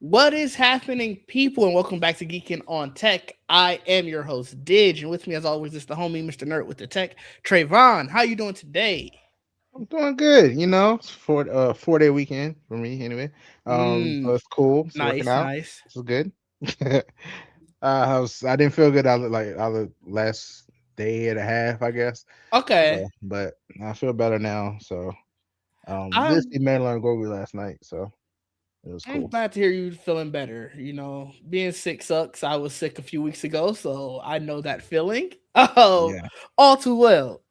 What is happening, people, and welcome back to Geekin on Tech. I am your host, Didge, and with me, as always, is the homie, Mr. Nerd with the Tech, Trayvon. How you doing today? I'm doing good, it's 4 day weekend for me anyway. So Mm, it's cool. It's working nice, out. nice. This is good. I didn't feel good out of last day and a half, I guess. Okay, But I feel better now. So did I'm see Madeline and Grogu last night, so it was I'm cool. glad to hear you feeling better. Being sick sucks. I was sick a few weeks ago, so I know that feeling. Oh, Yeah, all too well.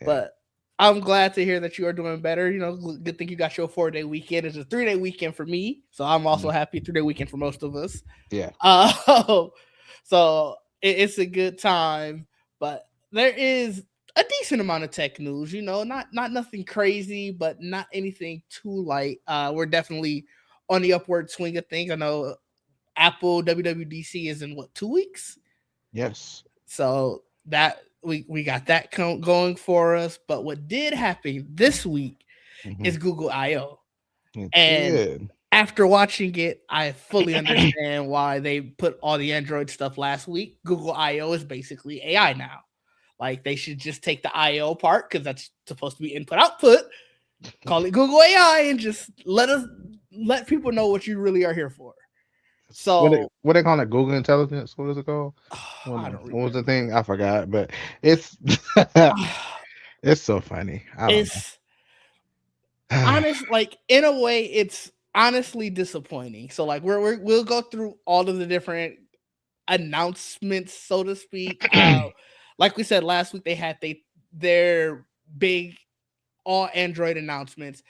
yeah, But I'm glad to hear that you are doing better. Good thing you got your 4 day weekend. It's a 3 day weekend for me, so I'm also mhm, happy. 3 day weekend for most of us. yeah. Uh, so it's a good time, but there is a decent amount of tech news. Not nothing crazy, but not anything too light. We're definitely on the upward swing of things. I know Apple WWDC is in what, 2 weeks, Yes. so that we got that going for us. But what did happen this week Hmm. is Google I/O, It and did. after watching it, I fully understand why they put all the Android stuff last week. Google I/O is basically AI now. Like, they should just take the I/O part, because that's supposed to be input output, call it Google AI, and just let people know what you really are here for. So What they call it? Google Intelligence? What is it called? I don't What was the remember. thing? I forgot, but it's it's so funny. I don't It's know. honest, like, in a way, it's honestly disappointing. So, like, we'll go through all of the different announcements, so to speak. Like we said last week, they had their big all Android announcements,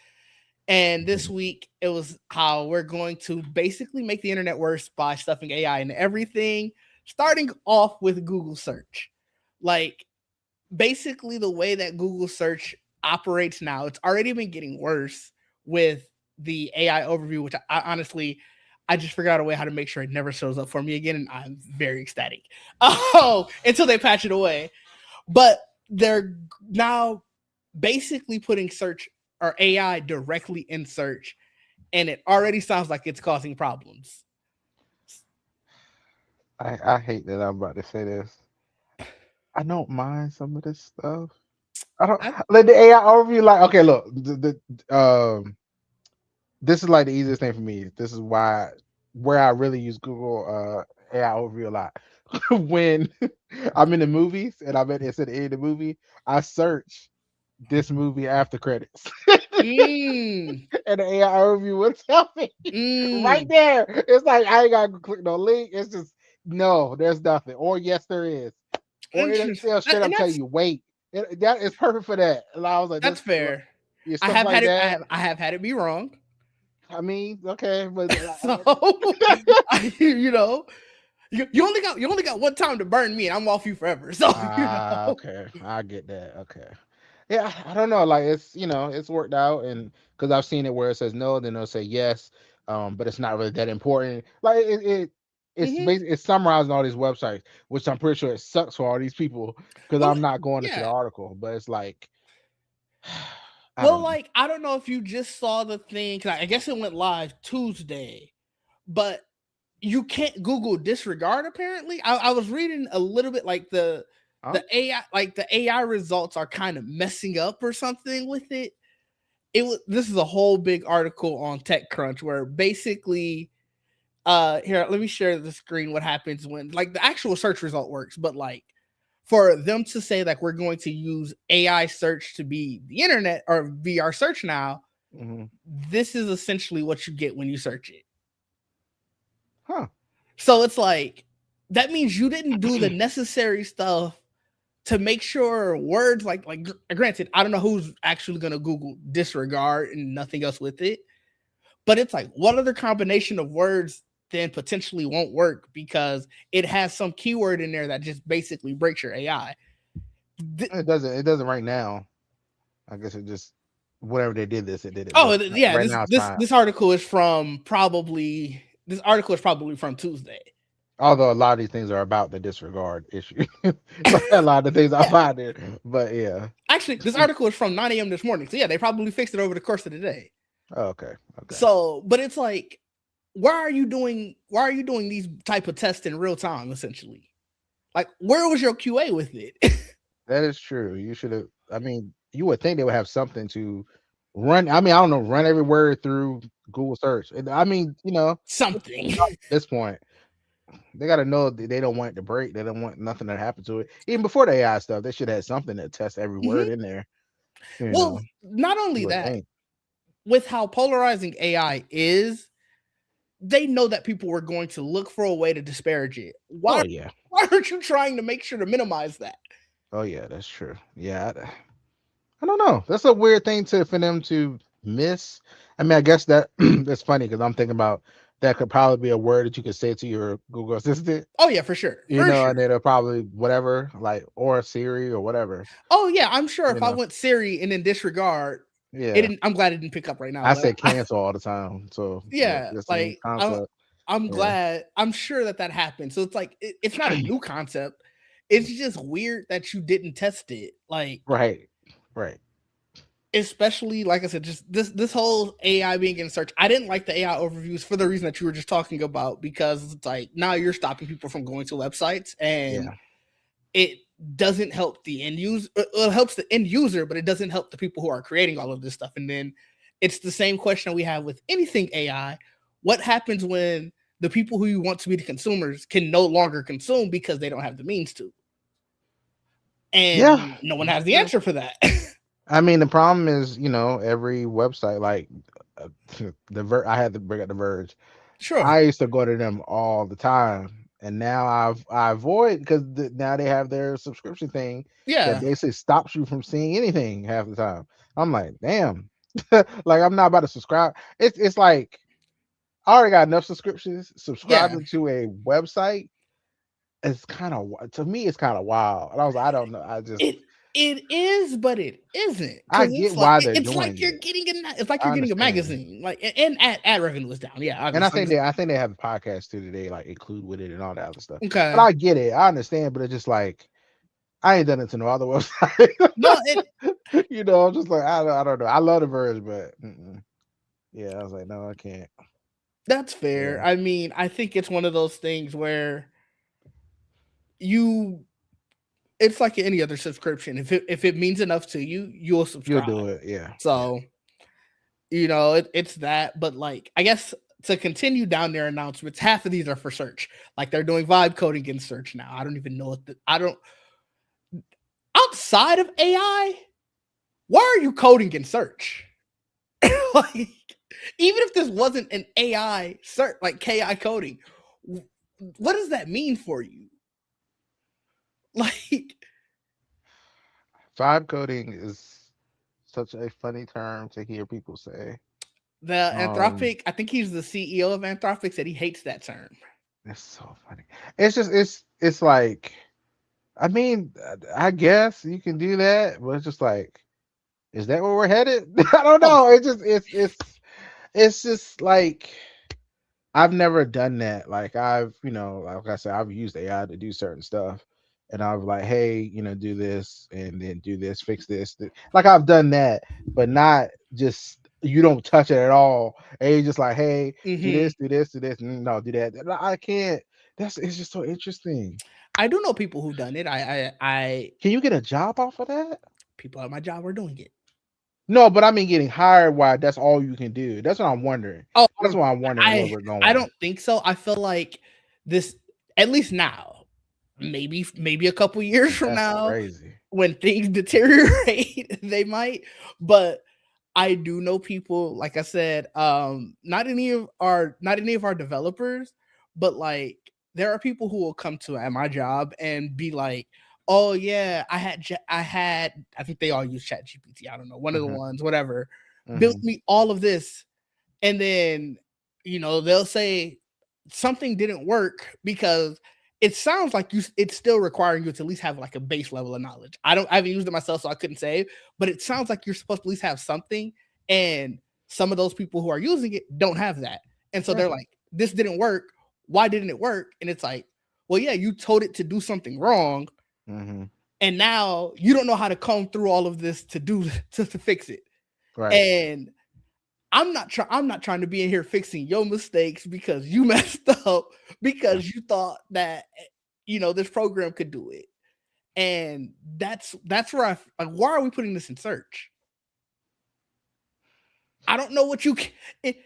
and this week it was how we're going to basically make the internet worse by stuffing AI into everything, starting off with Google search. Like, basically, the way that Google search operates now, it's already been getting worse with the AI overview, which I honestly, I just figured out a way how to make sure it never shows up for me again, and I'm very ecstatic. Oh, until they patch it away. But they're now basically putting search or AI directly in search, and it already sounds like it's causing problems. I hate that I'm about to say this. I don't mind some of this stuff. I don't I, let the AI overview. Like, okay, look, this is like the easiest thing for me. This is why where I really use Google AI overview a lot. When I'm in the movies and I'm at the end of the movie, I search this movie after credits. mm, And the AI overview will tell me right mm. there. It's like I ain't gotta click no link. It's just no, there's nothing. Or yes, there is. Or Interesting. it'll straight And up tell you, wait. That is perfect for that. And I was like, that's this fair. yeah, I stuff have like had it. that. I have had it be wrong. I mean, okay, but So you know, you only got one time to burn me, and I'm off you forever. So okay, I get that. Okay, yeah, I don't know. Like it's worked out, and because I've seen it where it says no, then it'll say yes, but it's not really that important. Like hmm, it's summarizing all these websites, which I'm pretty sure it sucks for all these people because well, I'm not going into the yeah. article, but it's like I Well, don't know. like, I don't know if you just saw the thing, 'cause I guess it went live Tuesday, but you can't Google disregard. Apparently, I was reading a little bit, like Huh? the AI, like the AI results are kind of messing up or something with it. This is a whole big article on TechCrunch where basically, here, let me share the screen. What happens when, like, the actual search result works, but, like, for them to say, like, we're going to use AI search to be the internet or be our search now, Hmm. this is essentially what you get when you search it. Huh? So it's like, that means you didn't do the necessary stuff to make sure words, like, granted, I don't know who's actually going to Google disregard and nothing else with it, but it's like, what other combination of words then potentially won't work because it has some keyword in there that just basically breaks your AI. Th- It doesn't. It doesn't right now. I guess it just whatever they did this, it did it. oh But yeah, right this now it's this fine. this article is from probably this article is probably from Tuesday. Although a lot of these things are about the disregard issue. Like a lot of things I Yeah, find it. But yeah. actually, this article is from 9 a.m. this morning. So yeah, they probably fixed it over the course of the day. Oh, okay. Okay. So, but it's like, why are you doing these type of tests in real time essentially? Like where was your QA with it? That is true. You should have. I mean, you would think they would have something to run. I mean, I don't know, run every word through Google search. I mean, Something. at this point, they got to know that they don't want it to break. They don't want nothing to happen to it. Even before the AI stuff, they should have something to test every word Mhm. in there. You Well, know, not only you would that, think. with how polarizing AI is, they know that people were going to look for a way to disparage it. Oh yeah. Why aren't you trying to make sure to minimize that? Oh yeah, that's true. Yeah, I don't know. That's a weird thing to for them to miss. I mean, I guess that that's funny because I'm thinking about that could probably be a word that you could say to your Google Assistant, Oh yeah, for sure. For and sure. it'll probably whatever, like or Siri or whatever, Oh yeah, I'm sure you if I know. went Siri and then disregard, it Yeah, didn't I'm glad it didn't pick up right now, I but say cancel all the time, so yeah, the same like concept. I'm Yeah, glad. I'm sure that that happened. So it's like it's not a new concept. It's just weird that you didn't test it. Like right, right. especially like I said, just this whole AI being in search. I didn't like the AI overviews for the reason that you were just talking about because it's like now you're stopping people from going to websites and Yeah, it doesn't help the end user. It helps the end user, but it doesn't help the people who are creating all of this stuff. And then it's the same question we have with anything AI. What happens when the people who you want to be the consumers can no longer consume because they don't have the means to? yeah, And no one that's has the true. answer for that. I mean, the problem is, every website like uh, I had to bring up the Verge. Sure. I used to go to them all the time, and now I avoid because now they have their subscription thing that Yeah. basically stops you from seeing anything half the time. I'm like, damn, like I'm not about to subscribe. It's like I already got enough subscriptions. Yeah. Subscribing to a website is kind of to me it's kind of wild. And I was like, I don't know. It it is, but it isn't I because get why they're it's doing like you're it. getting it's like I you're getting a understand. magazine, like and ad revenue is down. Yeah, And I obviously. think they have a podcast too that they like include with it and all that other stuff. But Okay. I get it. I understand, but it's just like I ain't done it to no other website. No, it I'm just like I don't know. I love the Verge, but yeah, I was like, no, I can't. that's fair. Yeah, I mean, I think it's one of those things where you it's like any other subscription. If it means enough to you, you'll you'll subscribe. do it. Yeah, yeah, So, it's that, but like I guess to continue down their announcements, half of these are for search. Like they're doing vibe coding in search now. I don't even know what I don't outside of AI, why are you coding in search? Like, even if this wasn't an AI search, like KI coding, what does that mean for you? Like vibe coding is such a funny term to hear people say. the Um, Anthropic, I think he's the CEO of Anthropic, said he hates that term. it's so funny. It's just it's like I mean, I guess you can do that, but it's just like, is that where we're headed? I don't Oh, know. It's just like I've never done that. Like like I said, I've used AI to do certain stuff, and I was like, hey, do this and then do this, fix this. Like I've done that, but not just you don't touch it at all. And you just like, hey, do mm-hmm. this, do this, do this. No, do that. I can't. It's just so interesting. I do know people who've done it. I Can you get a job off of that? people at my job are doing it. No, but I mean getting hired while that's all you can do. That's what I'm wondering. Oh, That's why I'm wondering where I we're I going. don't think so. I feel like this, at least now, maybe a couple years from That's now, crazy. when things deteriorate, they might. But I do know people, like I said, not any of our developers, but like there are people who will come to at my job and be like, "Oh yeah, I think they all use Chat GPT. I don't know, one of the Hmm. ones, whatever, built Hmm. me all of this." And then they'll say something didn't work because it sounds like it's still requiring you to at least have like a base level of knowledge. I haven't used it myself, so I couldn't say, but it sounds like you're supposed to at least have something. And some of those people who are using it don't have that. And so they're Right. like, this didn't work. Why didn't it work? And it's like, well, yeah, you told it to do something wrong. Hmm. And now you don't know how to comb through all of this to do to fix it. Right. And I'm not trying to be in here fixing your mistakes because you messed up Yeah. because you thought that this program could do it. And that's where like, why are we putting this in search? I don't know what it,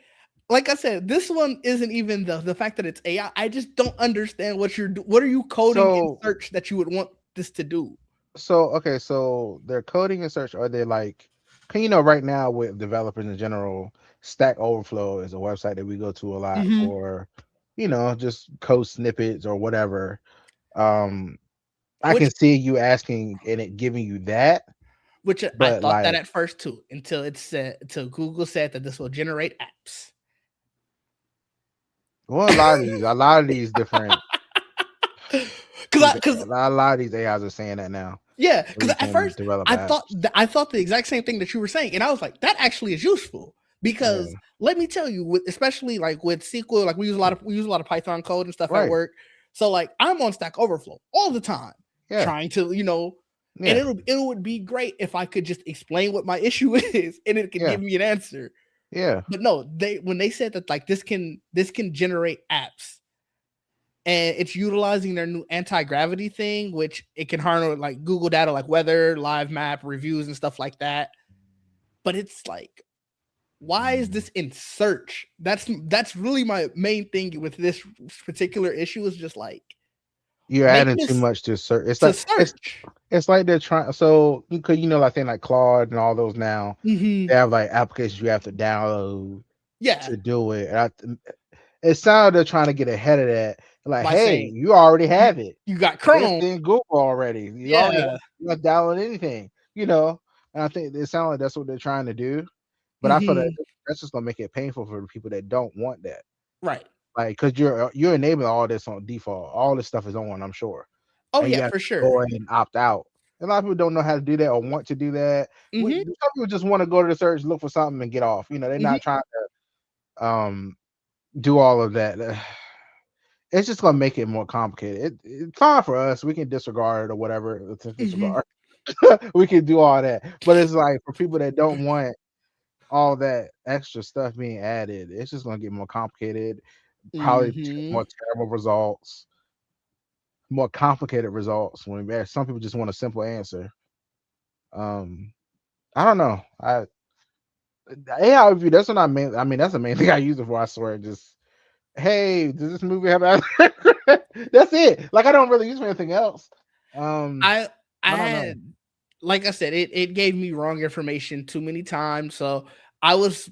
like I said, this one isn't even the fact that it's AI. I just don't understand what are you coding in So search that you would want this to do? okay, so they're coding and search. Are they like? Can right now with developers in general, Stack Overflow is a website that we go to a lot Hmm. for, just code snippets or whatever. Um, I Which can see you asking and it giving you that, I but thought that like, at first too, until Google said that this will generate apps. well, a lot of these different Because a lot of these AIs are saying that now, Yeah, where because you at can first develop apps. I thought the exact same thing that you were saying, and I was like, that actually is useful because Yeah, let me tell you, especially like with SQL, like we use a lot of Python code and stuff at right. work. So like I'm on Stack Overflow all the time, Yeah, trying to and yeah, it would be great if I could just explain what my issue is and it could yeah, give me an answer. yeah. But no, they when they said that like this can generate apps and it's utilizing their new anti-gravity thing, which it can harness like Google data, like weather, live map, reviews, and stuff like that. But it's like, why is this in search? That's really my main thing with this particular issue is just like You're make adding too this much to search. It's to like search. it's like they're trying. So you could, I think like Claude and all those now, they Hmm. have like applications you have to download Yeah, to do it. It sounded they're trying to get ahead of that. Like, by hey, saying you already you have it. you got It's Chrome. in Google already. You already have Yeah. it. You not download anything. And I think it sounds like that's what they're trying to do. But I feel that Hmm. that's just gonna make it painful for the people that don't want that. Right. Like, because you're enabling all this on default. All this stuff is on, I'm sure, Oh and you yeah, have for to go sure. in and opt out. A lot of people don't know how to do that or want to do that. Hmm. Some people just want to go to the search, look for something, and get off. They're Hmm. not trying to do all of that. It's just gonna make it more complicated. It's fine for us. We can disregard it or whatever. Let's just Hmm. disregard. We can do all that, but it's like for people that don't want all that extra stuff being added, it's just gonna get more complicated. Probably Hmm. more terrible results, more complicated results. Some people just want a simple answer. Um, I don't know. AI review. That's what I mean. I mean, that's the main thing I use it for. I swear. Just hey, does this movie have? That's it. Like I don't really use for anything else. Um, I I I don't know. had like I said, it gave me wrong information too many times. So I was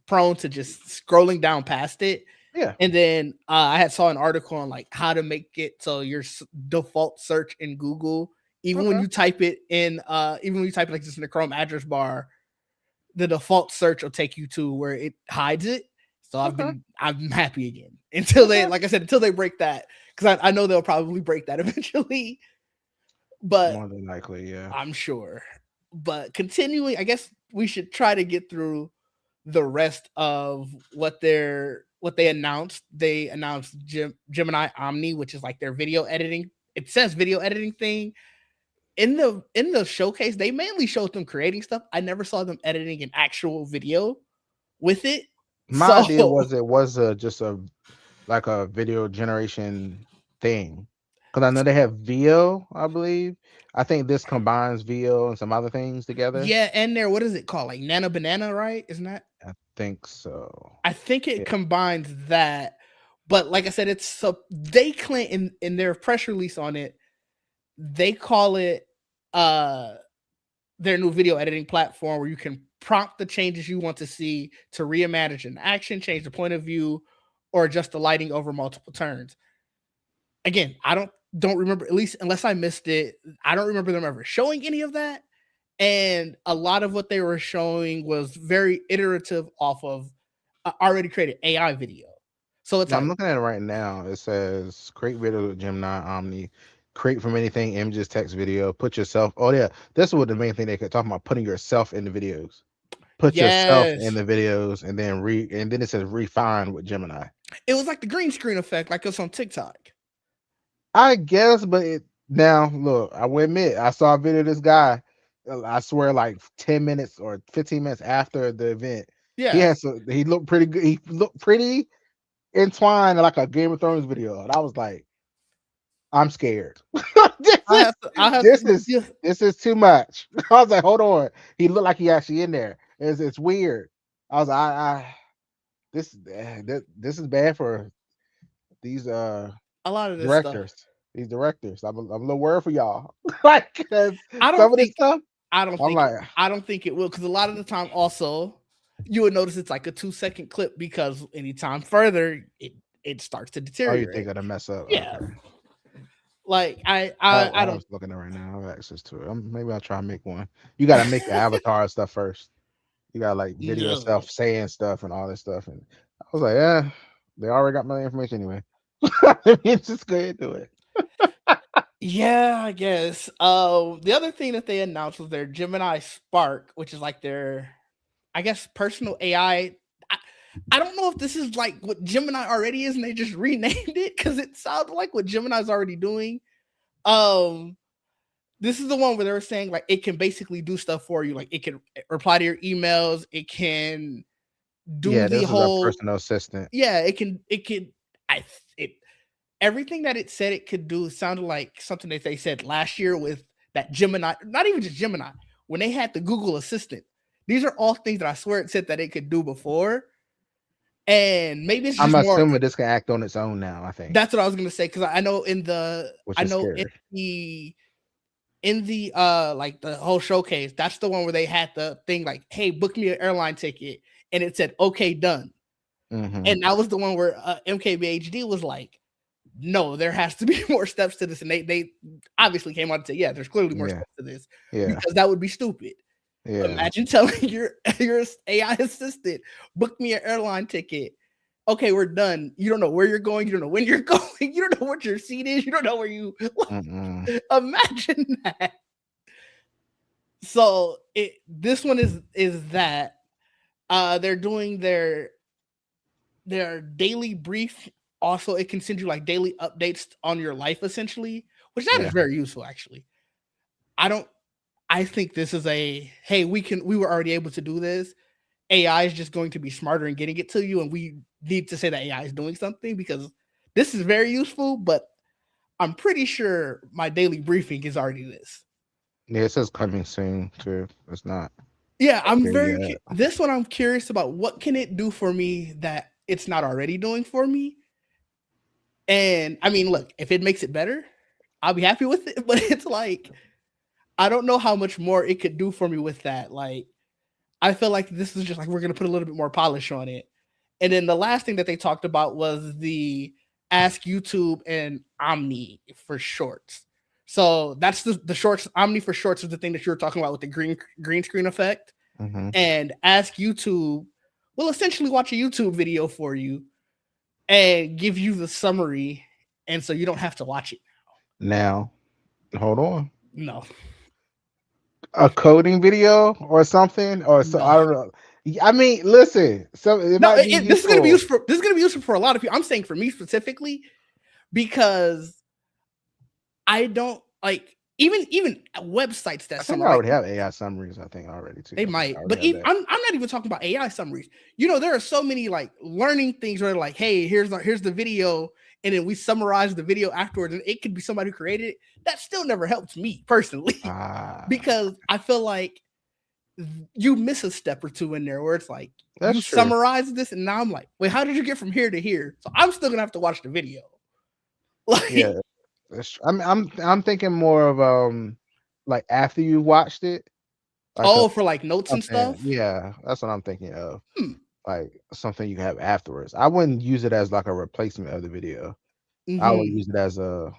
prone to just scrolling down past it. Yeah. And then I had saw an article on like how to make it so your default search in Google, even when Okay. you type it in, even when you type it like just in the Chrome address bar, the default search will take you to where it hides it. So Okay. I'm happy again until they, Okay. like I said, until they break that because I know they'll probably break that eventually. But More than likely, yeah. I'm sure. But continuing, I guess we should try to get through the rest of what they announced. They announced Gemini Omni, which is like their video editing. It says video editing thing in the showcase. They mainly showed them creating stuff. I never saw them editing an actual video with it. My So idea was it was just a like a video generation thing. Because I know they have VO, I believe. I think this combines VO and some other things together. yeah, and there, what is it called? Like Nana Banana, right? Isn't that? I think so. I think it Yeah. combines that, but like I said, it's so they claim in their press release on it, they call it uh their new video editing platform where you can prompt the changes you want to see to reimagine an action, change the point of view, or adjust the lighting over multiple turns. Again, I don't remember, at least unless I missed it, I don't remember them ever showing any of that. And a lot of what they were showing was very iterative off of already created AI video. So it's Now I'm like, looking at it right now. It says create video with Gemini Omni, create from anything, images, text, video, put yourself. Oh yeah, that's what the main thing they could talk about, putting yourself in the videos. Put yourself in yes, the videos and then it says refine with Gemini. it was like the green screen effect, like it's on TikTok. I guess, but now look, I will admit, I saw a video of this guy. I swear, like 10 minutes or 15 minutes after the event, Yeah, He looked pretty good. He looked pretty entwined like a Game of Thrones video, and I was like, I'm scared. this I is have to. I have this to. is Yeah, this is too much. I was like, hold on. He looked like he actually in there. It's weird. I was like, this is bad for these a lot of this stuff. directors. These directors. I'm a little worried for y'all. Like, cause I some don't of this think. stuff, I don't I'm think. like, I don't think it will because a lot of the time, also, you would notice it's like a 2 second clip because anytime further, it starts to oh, you think deteriorate. of the mess up? Yeah, Okay. like I I don't. was looking at it right now. I have access to it. Maybe I'll try and make one. You got to make the avatar stuff first. You got like video No. stuff, saying stuff, and all this stuff. And I was like, yeah, they already got my information anyway. Let me just go ahead and do it. Yeah, I guess. The other thing that they announced was their Gemini Spark, which is like their, I guess, personal AI. I don't know if this is like what Gemini already is, and they just renamed it because it sounds like what Gemini's already doing. Um, this is the one where they were saying like it can basically do stuff for you, like it can reply to your emails, it can do Yeah, the this is our whole, personal assistant. yeah, it can. I it everything that it said it could do sounded like something that they said last year with that Gemini, not even just Gemini, when they had the Google Assistant. These are all things that I swear it said that it could do before. And maybe it's I'm just more. assuming this can act on its own now. I think, That's what I was gonna say because I know which I is know scary. in the like the whole showcase, that's the one where they had the thing like, hey, book me an airline ticket, and it said okay done. Hmm. And that was the one where MKBHD was like, no, there has to be more steps to this. And they obviously came out and said, yeah, there's clearly more Yeah, steps to this yeah, because that would be stupid. yeah. Imagine telling your AI assistant, book me an airline ticket. Okay, we're done. You don't know where you're going. You don't know when you're going. You don't know what your seat is. You don't know where you. Mm-mm. Imagine that. So this one is that they're doing their daily brief. Also, it can send you like daily updates on your life, essentially, which that is Yeah, very useful. Actually, I don't. I think this is a hey, we were already able to do this. AI is just going to be smarter and getting it to you, and we need to say that AI is doing something because this is very useful. But I'm pretty sure my daily briefing is already this. yeah. It says coming soon too. It's not Yeah, I'm there very yet. this one I'm curious about what can it do for me that it's not already doing for me. And I mean, look, if it makes it better, I'll be happy with it. But it's like I don't know how much more it could do for me with that. Like I feel like this is just like we're gonna put a little bit more polish on it. And then the last thing that they talked about was the Ask YouTube and Omni for shorts. So that's the shorts. Omni for shorts is the thing that you were talking about with the green screen effect. Hmm. And Ask YouTube will essentially watch a YouTube video for you and give you the summary, and so you don't have to watch it. Now, hold on. No, A coding video or something, or so no, I don't know. I mean, listen, so it no. might be This is gonna be useful. useful. This is gonna be useful for a lot of people. I'm saying for me specifically because I don't like even websites that I think I summarize. already have AI summaries. I think already too. They I think I might, already but have that. I'm not even talking about AI summaries. You know, there are so many like learning things where they're like, hey, here's the video, and then we summarize the video afterwards, and it could be somebody who created it. That still never helps me personally Ah, because I feel like you miss a step or two in there where it's like that's you true. summarize this, and now I'm like, wait, how did you get from here to here? So I'm still gonna have to watch the video. Yeah, Like, I'm thinking more of like after you watched it, like a oh, for like notes and something. stuff. Yeah, that's what I'm thinking of. Hmm. Like something you can have afterwards. I wouldn't use it as like a replacement of the video. I would Hmm. use it as a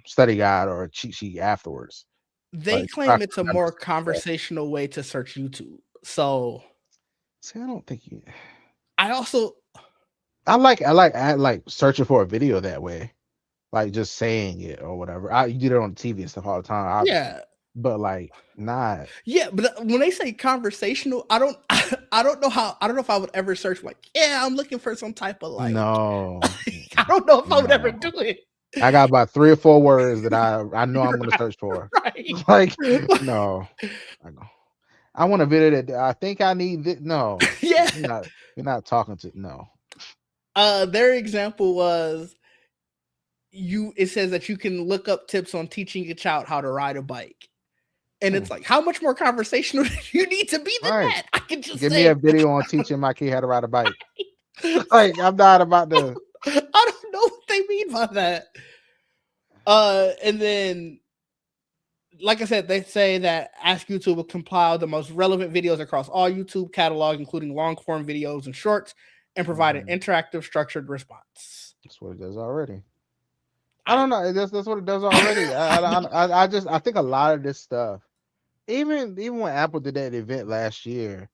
study guide or a cheat sheet afterwards. They Like so I claim can it's a remember more stuff. conversational way to search YouTube. So See, I don't think you. I also, I like searching for a video that way, like just saying it or whatever. You did it on TV and stuff all the time. yeah, But like not yeah. But when they say conversational, I don't, I don't know how, I don't know if I would ever search like, yeah, I'm looking for some type of like, no, I don't know if I would ever no. do it. I got about 3 or 4 words that I know I'm gonna search for. Right, Like right. no, I know. I want a video that I think I need. No, Yeah. you're not talking to no. Their example was it says that you can look up tips on teaching a child how to ride a bike. And Hmm. it's like, how much more conversational do you need to be than Right. that? I can just Give me a say, video on teaching my kid how to ride a bike. Like I'm not about to. I don't know what they mean by that. And then, like I said, they say that Ask YouTube will compile the most relevant videos across all YouTube catalog, including long form videos and shorts, and provide an Mhm. interactive, structured response. That's what it does already. I I don't know. That's what it does already. I think a lot of this stuff, even when Apple did that event last year,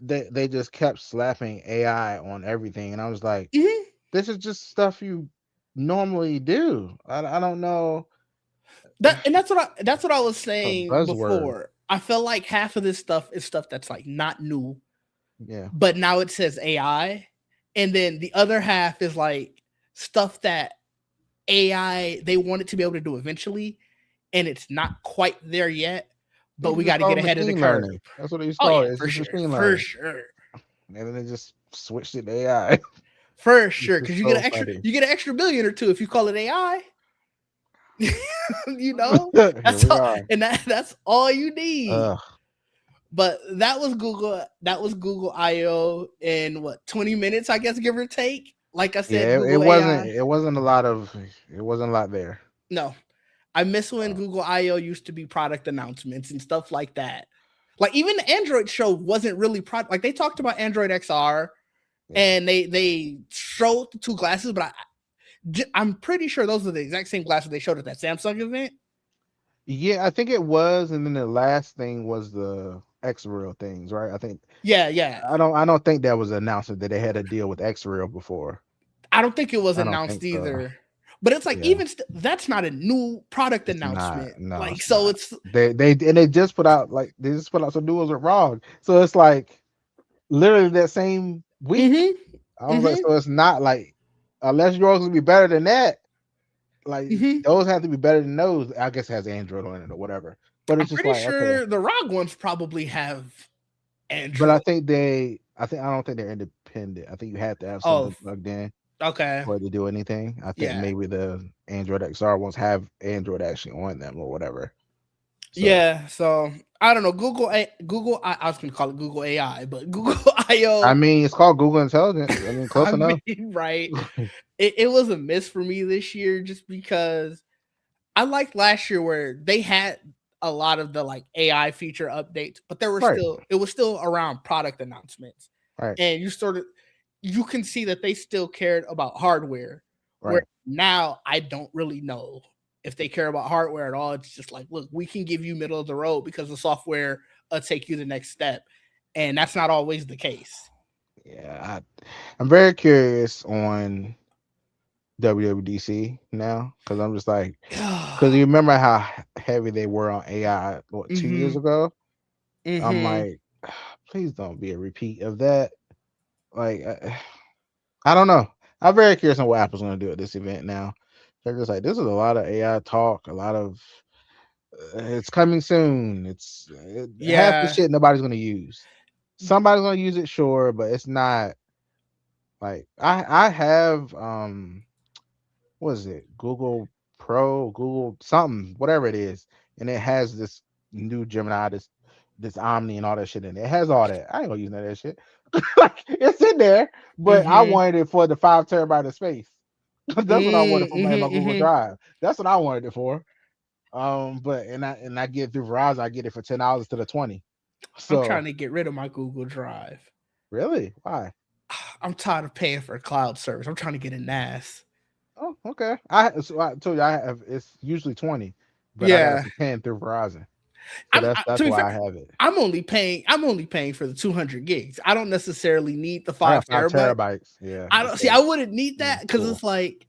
they just kept slapping AI on everything, and I was like, Mhm. this is just stuff you normally do. I don't know. And that's what I was A saying buzzword. before. I feel like half of this stuff is stuff that's like not new, Yeah. but now it says AI, and then the other half is like stuff that AI they want it to be able to do eventually, and it's not quite there yet, You but can we just got to call get it ahead of the machine curve. learning. That's what they used to Oh call yeah, it. It's for just sure, machine for learning. sure, And then they just switched it to AI. for It's sure. just Because so funny. you get an extra billion or two if you call it AI. You know, Here that's we all, are. and that's all you need. Ugh. But that was Google. That was Google I/O in what 20 minutes, I guess, give or take. Like I said, Yeah, it Google wasn't. AI. It wasn't a lot of. It wasn't a lot there. No, I miss when Uh, Google I/O used to be product announcements and stuff like that. Like even the Android show wasn't really product. Like they talked about Android XR yeah. and they showed the two glasses, but I'm pretty sure those are the exact same glasses they showed at that Samsung event. Yeah, I think it was, and then the last thing was the X Real things, right? I think Yeah, yeah. I don't think that was announced that they had a deal with X Real before. I don't think it was I don't announced think so. either. But it's like Yeah, even that's not a new product it's not. announcement. No, Like it's so not. it's They just put out like they just put out some new ones with wrong. So it's like literally that same week. mhm. I was like, Mhm. so it's not like unless yours will be better than that. Like Mhm. those have to be better than those. I guess it has Android on it or whatever. But I'm it's just pretty like okay. sure the ROG ones probably have But Android. I don't think they're independent. I think you have to have Oh, something plugged in okay. for it to do anything. I think Yeah. maybe the Android XR ones have Android actually on them or whatever. So Yeah, so I don't know. I was gonna call it Google AI, but Google I I/O. mean, it's called Google Intelligence. I mean, close I enough. mean, right? It was a miss for me this year just because I liked last year where they had a lot of the like AI feature updates, but there were Right, still it was still around product announcements, right, and you can see that they still cared about hardware. Where right. now I don't really know if they care about hardware at all. It's just like, look, we can give you middle of the road because the software take you the next step, and that's not always the case. Yeah, I'm very curious on WWDC now because I'm just like, because you remember how heavy they were on AI what 2 years Mhm. ago. I'm Mhm. like, please don't be a repeat of that. Like, I don't know. I'm very curious on what Apple's going to do at this event now. They're just like, this is a lot of AI talk, a lot of it's coming soon. Half the Yeah. shit nobody's going to use. Somebody's going to use it, sure, but it's not like I have what is it? Google Pro, Google something, whatever it is, and it has this new Gemini, this Omni, and all that shit in it. It has all that. I ain't gonna use none of that shit. Like it's in there, but I Mhm. wanted it for the 5 terabyte of space. That's what I wanted for my Mhm. Google Mhm. Drive. That's what I wanted it for. But and I get it through Verizon. I get it for $10 to the 20. I'm So trying to get rid of my Google Drive. really, why? I'm tired of paying for a cloud service. I'm trying to get a NAS. Oh, okay. I told you I have it's usually 20, but I got it Yeah, for 10 through Verizon. So to that's be fair, why I have it. I'm only paying for the 200 gigs. I don't necessarily need the I five got five terabyte. terabytes. Yeah. I don't see. So I wouldn't need yeah, that because cool. it's like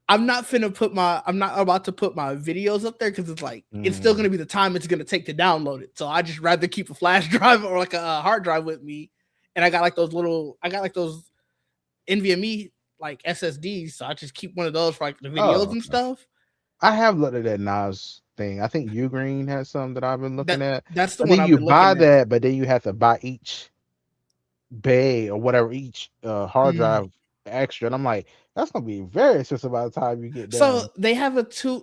I'm not about to put my videos up there because it's like it's still Mm, gonna be the time it's gonna take to download it. So I just rather keep a flash drive or like a hard drive with me, and I got like those NVMe like SSDs. So I just keep one of those for like the videos oh, and okay. stuff. I have looked at that Nas thing. I think Ugreen has some that I've been looking That at. that's the But one then I've you been buy looking at. that, but then you have to buy each bay or whatever each hard Mm. drive extra, and I'm like, that's gonna be very expensive by the time you get So done. they have a 2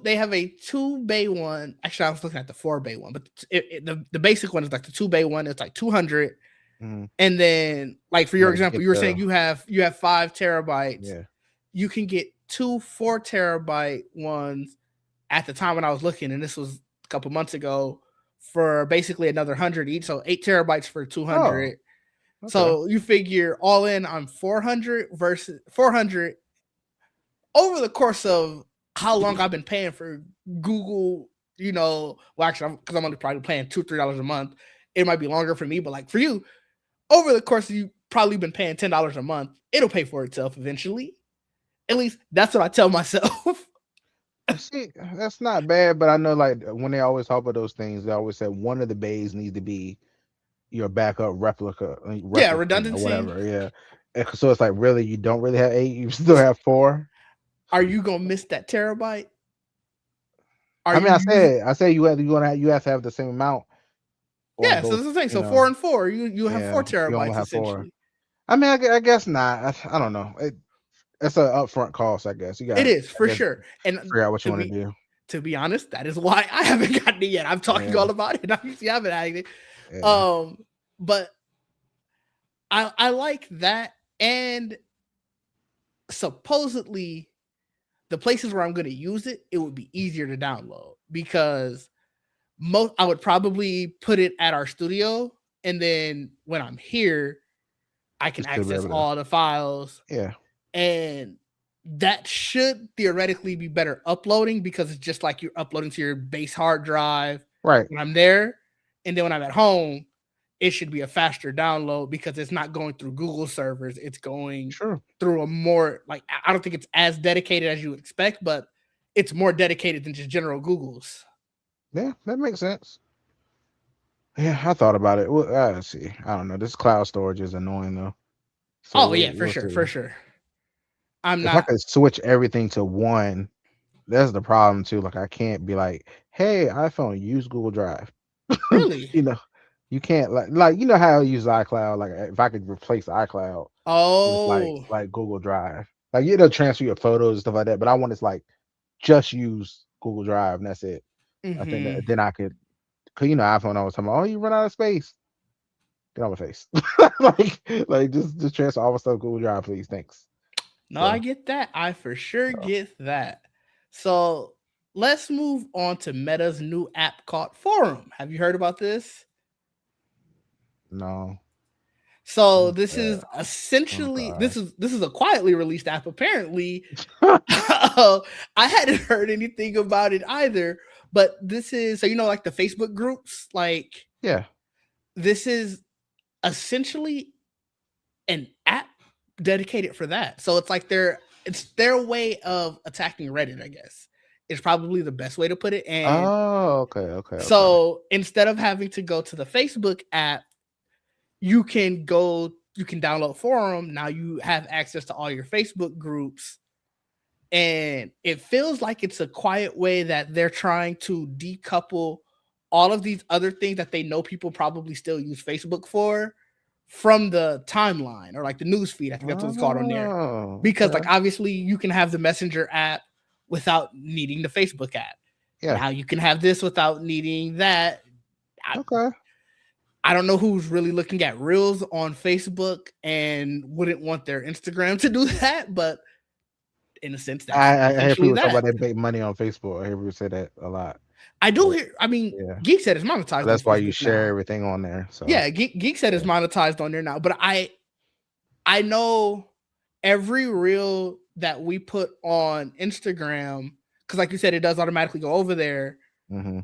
bay one. Actually, I was looking at the 4 bay one, but the basic one is like the 2 bay one. It's like 200. Mm-hmm. And then, like for You your got to example, get you were saying the you have 5 terabytes. yeah. You can get 2 4 terabyte ones at the time when I was looking, and this was a couple months ago, for basically another 100 each. So 8 terabytes for Oh, 200. okay. So you figure all in on 400 versus 400 over the course of how long I've been paying for Google. Well, actually, because I'm only probably paying $2 $3 a month. It might be longer for me, but like for you, over the course of you probably been paying $10 a month, it'll pay for itself eventually. At least that's what I tell myself. See, that's not bad, but I know like when they always talk about those things, they always say one of the bays needs to be your backup Yeah, replicant or redundancy. whatever. Yeah. So it's like really you don't really have eight, you still have four. Are you gonna miss that terabyte? Are I you mean, using? I said you have to have the same amount on Yeah, so both. that's the thing. You So four know, and four, you have yeah, four you only terabytes have four. essentially. I mean, I guess not. I don't know. It's an upfront cost. I guess you got. It is I for guess sure. And figure out what you to want to be do. to be honest, that is why I haven't gotten it yet. I'm talking Yeah, all about it. I usually haven't had it. yeah. Um, but I like that, and supposedly the places where I'm going to use it, it would be easier to download because I would probably put it at our studio, and then when I'm here, I You can still be access able to. all the files, Yeah. and that should theoretically be better uploading because it's just like you're uploading to your base hard drive Right. when I'm there, and then when I'm at home, it should be a faster download because it's not going through Google servers. It's going Sure. through a more, like, I don't think it's as dedicated as you would expect, but it's more dedicated than just general Google's. Yeah, that makes sense. Yeah, I thought about it. Well, let's see. I don't know. This cloud storage is annoying though. So Oh yeah, for we'll sure, see. for sure. I'm If I not could switch everything to one, that's the problem too. Like I can't be like, hey, iPhone, use Google Drive. really. You know, you can't like you know how I use iCloud. Like if I could replace iCloud with Oh, like Google Drive, like it'll transfer your photos and stuff like that. But I want to like just use Google Drive and that's it. I think hmm that then I could, cause iPhone always talking about, oh, you run out of space. Get on my face. like just transfer all my stuff to Google Drive, please. Thanks. no, I So, get that. I for sure so get that. So let's move on to Meta's new app called Forum. Have you heard about this? no. So What's this that? is Oh essentially God. this is a quietly released app. Apparently, I hadn't heard anything about it either. But this is, so like the Facebook groups, like Yeah. this is essentially an app dedicated for that. So it's their way of attacking Reddit, I guess. It's probably the best way to put it. And Oh, okay. so instead of having to go to the Facebook app, you can download Forum. Now you have access to all your Facebook groups. And it feels like it's a quiet way that they're trying to decouple all of these other things that they know people probably still use Facebook for from the timeline, or like the news feed. I think that's what it's called on there. Oh, Because like okay. obviously you can have the Messenger app without needing the Facebook app. Yeah. Now you can have this without needing that. I, Okay. I don't know who's really looking at Reels on Facebook and wouldn't want their Instagram to do that, but in a sense, that's I hear essentially people talk that. about they make money on Facebook. I hear people say that a lot. I do But hear. I mean, yeah. Geek said it's So monetized on that's why you Facebook share now. everything on there. So Yeah, Geek said it's yeah. monetized on there now. But I know every reel that we put on Instagram, because like you said, it does automatically go over there. Hmm.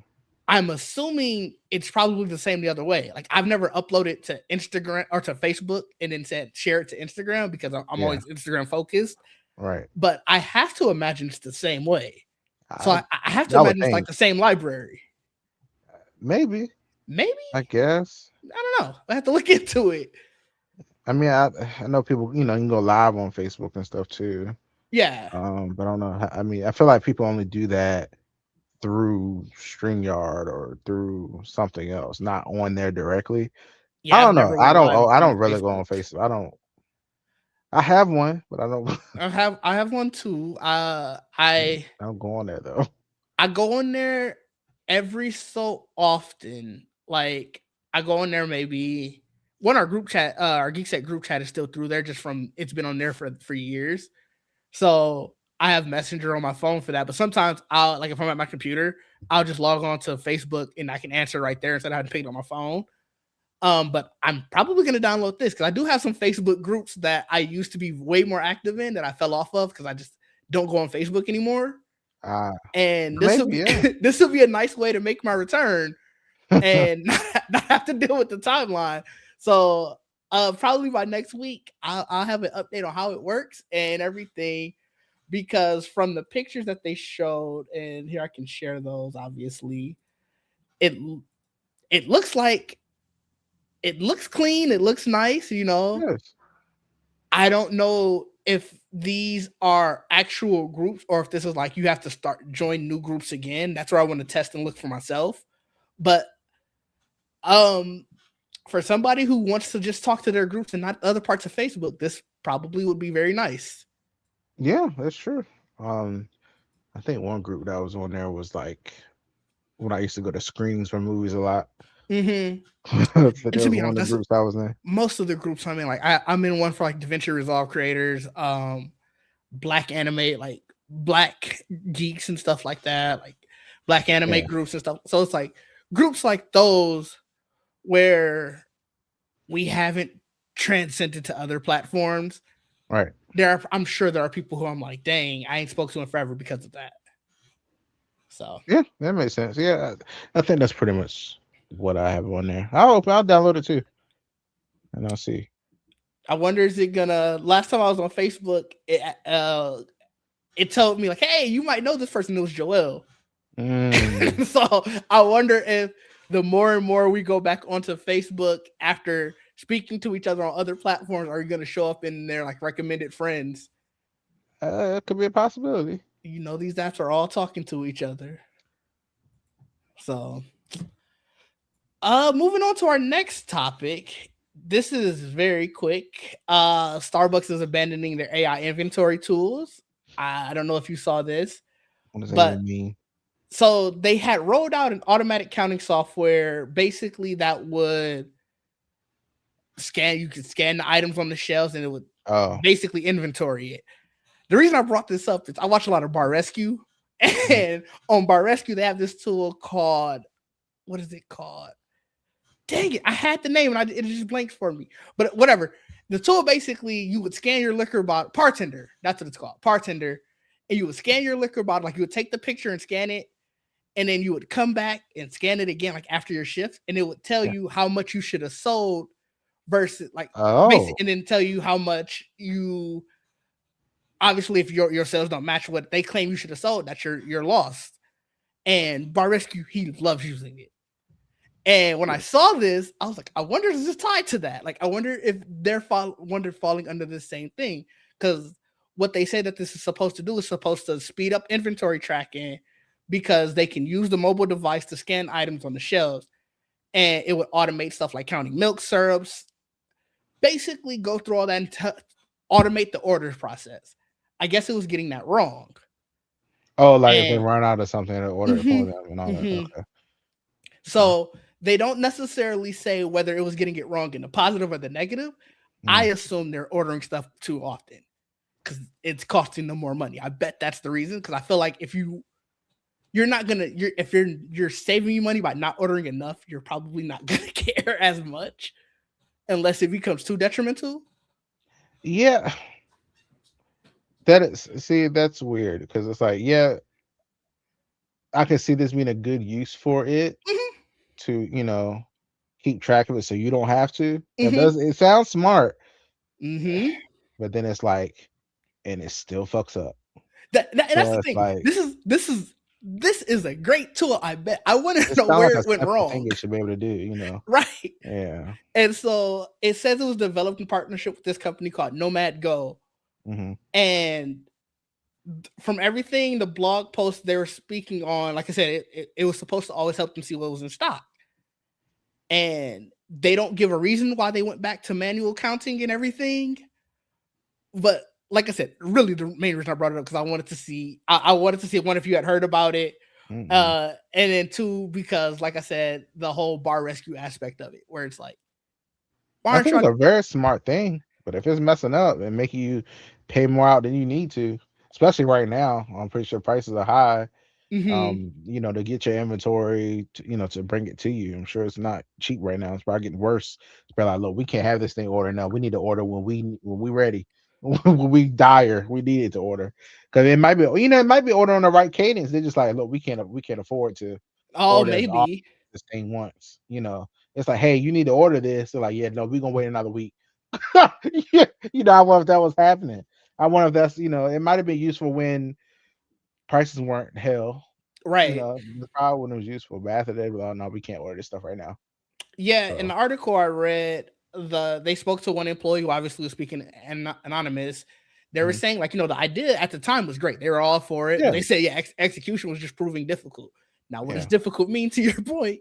I'm assuming it's probably the same the other way. Like I've never uploaded to Instagram or to Facebook and then said share it to Instagram because I'm Yeah. always Instagram focused. Right. But I have to imagine it's the same way. So I I have to I would imagine it's like think the same library. maybe. Maybe, I guess. I don't know. I have to look into it. I mean, I know people. You can go live on Facebook and stuff too. Yeah. But I don't know. I mean, I feel like people only do that through StreamYard or through something else, not on there directly. I Yeah, I've don't know. never went live I on don't really go Facebook. on Facebook. I don't. I have one, but I don't. I have one too. I don't go on there though. I go in there every so often. Like I go in there maybe when our group chat, our Geek Set group chat is still through there just from it's been on there for years. So I have Messenger on my phone for that. But sometimes I'll like if I'm at my computer, I'll just log on to Facebook and I can answer right there instead of having to pick it on my phone. But I'm probably gonna download this because I do have some Facebook groups that I used to be way more active in that I fell off of because I just don't go on Facebook anymore. Uh, And this will maybe be yeah. this will be a nice way to make my return and not have to deal with the timeline. So probably by next week I'll have an update on how it works and everything because from the pictures that they showed and here I can share those obviously it it looks like it looks clean, it looks nice, you know. Yes. I don't know if these are actual groups or if this is like you have to start join new groups again. That's where I want to test and look for myself. But um for somebody who wants to just talk to their groups and not other parts of Facebook, this probably would be very nice. Yeah, that's true. Um, I think one group that was on there was like when I used to go to screenings for movies a lot. Mm-hmm. So And there to was be one of honest, the that's groups I was in. most of the groups I'm in. Like I'm in one for like DaVinci Resolve creators, black anime, like black geeks and stuff like that, like black anime Yeah, groups and stuff. So it's like groups like those where we haven't transcended to other platforms. right. I'm sure there are people who I'm like, dang, I ain't spoke to in forever because of that. So Yeah, that makes sense. Yeah, I think that's pretty much what I have on there. I'll download it too, and I'll see. I wonder is it gonna last time I was on Facebook, it told me like, hey, you might know this person. It was Joel. Mm, So I wonder if the more and more we go back onto Facebook after speaking to each other on other platforms, are you going to show up in their like recommended friends? it could be a possibility. You know, these apps are all talking to each other. So, moving on to our next topic. This is very quick. Starbucks is abandoning their AI inventory tools. I don't know if you saw this, What does that but even mean? so they had rolled out an automatic counting software basically that would scan you could scan the items on the shelves and it would Oh, basically inventory it. The reason I brought this up is I watch a lot of Bar Rescue, mhm. and on Bar Rescue they have this tool called what is it called? Dang it, I had the name and it just blanked for me. But whatever. The tool basically you would scan your liquor bottle, bartender, that's what it's called, bartender, and you would scan your liquor bottle, like you would take the picture and scan it, and then you would come back and scan it again, like after your shift, and it would tell Yeah. you how much you should have sold versus like basic, Oh, and then tell you how much you obviously if your sales don't match what they claim you should have sold, that's you're lost. And Bar Rescue, he loves using it. And when I saw this, I was like, I wonder is this tied to that? Like, I wonder if they're falling under the same thing because what they say that this is supposed to do is supposed to speed up inventory tracking because they can use the mobile device to scan items on the shelves and it would automate stuff like counting milk syrups, basically go through all that and automate the orders process. I guess it was getting that wrong. oh, like if they And run out of something, they order it for mhm, them and all that. mhm. Okay. Okay. So they don't necessarily say whether it was getting it wrong in the positive or the negative. I Mm. assume they're ordering stuff too often because it's costing them more money. I bet that's the reason. Because I feel like if you're not gonna if you're saving you money by not ordering enough, you're probably not gonna care as much unless it becomes too detrimental. Yeah, that is. See, that's weird because it's like, yeah, I can see this being a good use for it Mm-hmm. to, keep track of it so you don't have to. That Mm-hmm. does. It sounds smart, Mm-hmm. but then it's like, and it still fucks up. And that's So the it's thing. like This is a great tool. I bet. I want to it's know kind of where like a it went simple thing wrong. it should be able to do. Right. Yeah. And so it says it was developed in partnership with this company called Nomad Go. Hmm. And from everything the blog post they were speaking on, like I said, it was supposed to always help them see what was in stock, and they don't give a reason why they went back to manual counting and everything. But like I said, really the main reason I brought it up because I wanted to see if one of you had heard about it. Mm-mm. And then two, because like I said, the whole bar rescue aspect of it, where it's like, why I aren't think it's y'all? a very smart thing, but if it's messing up and making you pay more out than you need to, especially right now, I'm pretty sure prices are high. Mm-hmm. To get your inventory, to bring it to you. I'm sure it's not cheap right now. It's probably getting worse. It's probably like, look, we can't have this thing ordered now. We need to order when we ready. When we dire, we need it to order because it might be order on the right cadence. They're just like, look, we can't afford to Oh, order all maybe. this thing once. It's like, hey, you need to order this. They're like, yeah, no, we're gonna wait another week. Yeah, I wonder if that was happening. I wonder if that's it might have been useful when prices weren't hell. Right. The probably when it was useful, but after that, well, no, we can't order this stuff right now. Yeah, in So the article I read, they spoke to one employee who obviously was speaking anonymous. They were mhm. saying like, the idea at the time was great. They were all for it, but Yeah, they said, yeah, execution was just proving difficult. Now, what does yeah, difficult mean to your point?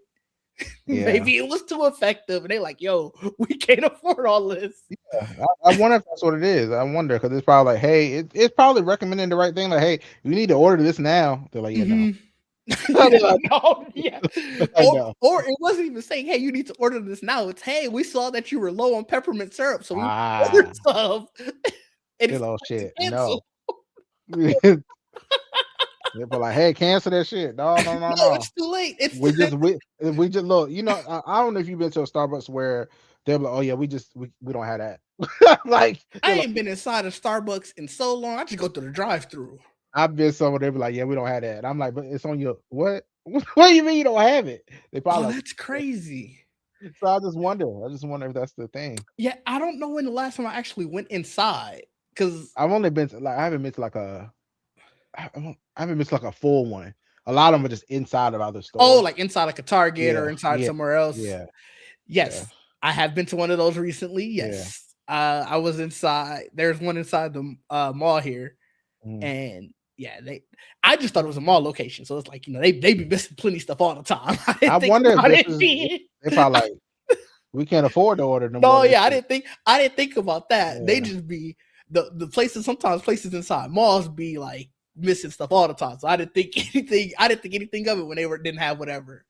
yeah. Maybe it was too effective, and they like, yo, we can't afford all this. I wonder if that's what it is. I wonder because it's probably like, hey, it's probably recommending the right thing. Like, hey, you need to order this now. They're like, yeah, no. Hmm. They're Yeah, like, no, yeah. I know. Or it wasn't even saying, hey, you need to order this now. It's, hey, we saw that you were low on peppermint syrup, so we ordered Ah, some, and it's little to shit. cancel. No. They're like, hey, cancel that shit. No, no, no, No, no. it's too late. It's We just look. I don't know if you've been to a Starbucks where they're like, oh yeah, we don't have that. Like I they're like, ain't been inside of Starbucks in so long. I just go through the drive-through. I've been somewhere they be like, yeah, we don't have that. And I'm like, but it's on your what? What do you mean you don't have it? They Oh, probably like, that's crazy. so I just wonder. I just wonder if that's the thing. Yeah, I don't know when the last time I actually went inside because I've only been to like I haven't been to like I haven't been to like a full one. A lot of them are just inside of other stores. like inside like a Target or Yeah, inside yeah, somewhere else. yeah, yeah, Yes, I have been to one of those recently. yeah. Yes, I was inside. There's one inside the mall here, Mm. and yeah, they. I just thought it was a mall location, so it's like they be missing plenty of stuff all the time. I I didn't think wonder if about this it is. being. They probably like we can't afford to order no more No, of this yeah, shit. I didn't think about that. They Yeah. just be the places. Sometimes places inside malls be like missing stuff all the time. So I didn't think anything. I didn't think anything of it when they didn't have whatever.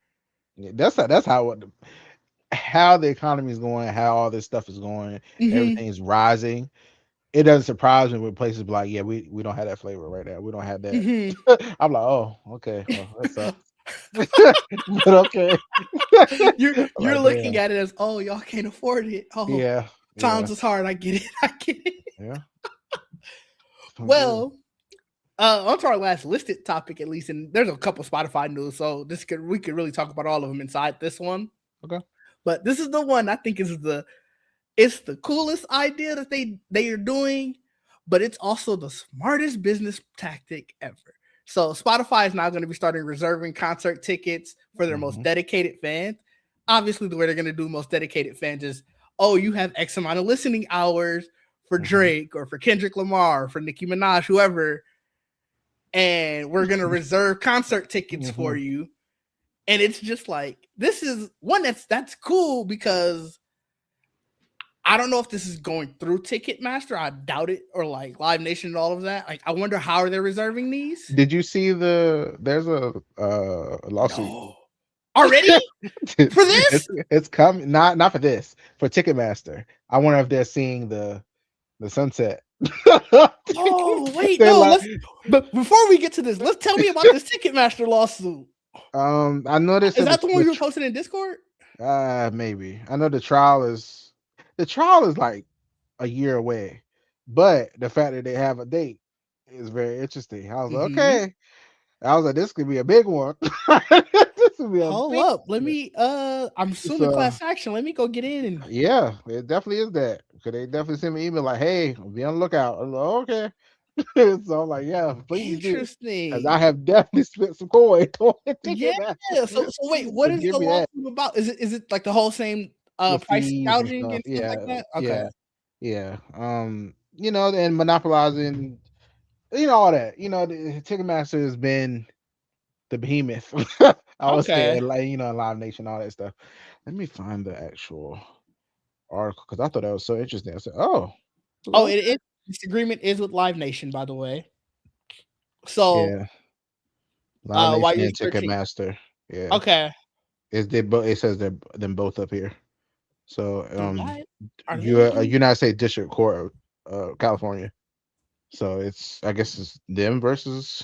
Yeah, that's how the economy is going, how all this stuff is going, Hmm. everything's rising. It doesn't surprise me when places be like, yeah, we don't have that flavor right now. We don't have that. Hmm. I'm like, oh, okay, well, that sucks. But okay. I'm You're like, looking damn. at it as, oh, y'all can't afford it. Oh, Yeah, yeah, times is hard. I get it. I get it. yeah. So good. Well, on to our last listed topic, at least, and there's a couple Spotify news, so we could really talk about all of them inside this one. Okay. But this is the one I think is it's the coolest idea that they are doing, but it's also the smartest business tactic ever. So Spotify is now going to be starting reserving concert tickets for their most Hmm. dedicated fans. Obviously, the way they're going to do most dedicated fans is, oh, you have X amount of listening hours for Hmm. Drake or for Kendrick Lamar, or for Nicki Minaj, whoever, and we're going to reserve concert tickets for Hmm. you. And it's just like, this is one that's cool because I don't know if this is going through Ticketmaster. I doubt it, or like Live Nation and all of that. Like, I wonder how are they reserving these? Did you see there's a lawsuit. No, already for it's this? it's coming not for this for Ticketmaster. I wonder if they're seeing the sunset. Oh wait, They're no. like, But before we get to this, let's tell me about this Ticketmaster lawsuit. I know they Is said that the one you were posting in Discord? maybe I know the trial is like a year away, but the fact that they have a date is very interesting. I was like, Mm-hmm. okay. I was like, this could be a big one. This would be a Hold big up. Let one. me. I'm assuming So class action. Let me go get in and. yeah, it definitely is that. Cause they definitely sent me an email like, hey, be on the lookout. I'm like, okay. So I'm like, yeah, please do. Cause I Interesting. have definitely spent some coin on Yeah. Ticketmaster. So wait, what So is the give me that. lawsuit about? Is it like the whole same The price fees and gouging stuff. and stuff like Yeah, that? Okay. yeah, yeah. And monopolizing. all that. The Ticketmaster has been the behemoth. I would say, Okay. and like Live Nation, all that stuff. Let me find the actual article because I thought that was so interesting. I said, "Oh, Oh, okay, this agreement is with Live Nation, by the way. So, yeah, Live while Nation you're and searching, Ticketmaster, yeah." okay, It says they're them both up here. So, do I? Are they in? United States District Court, California. So I guess it's them versus,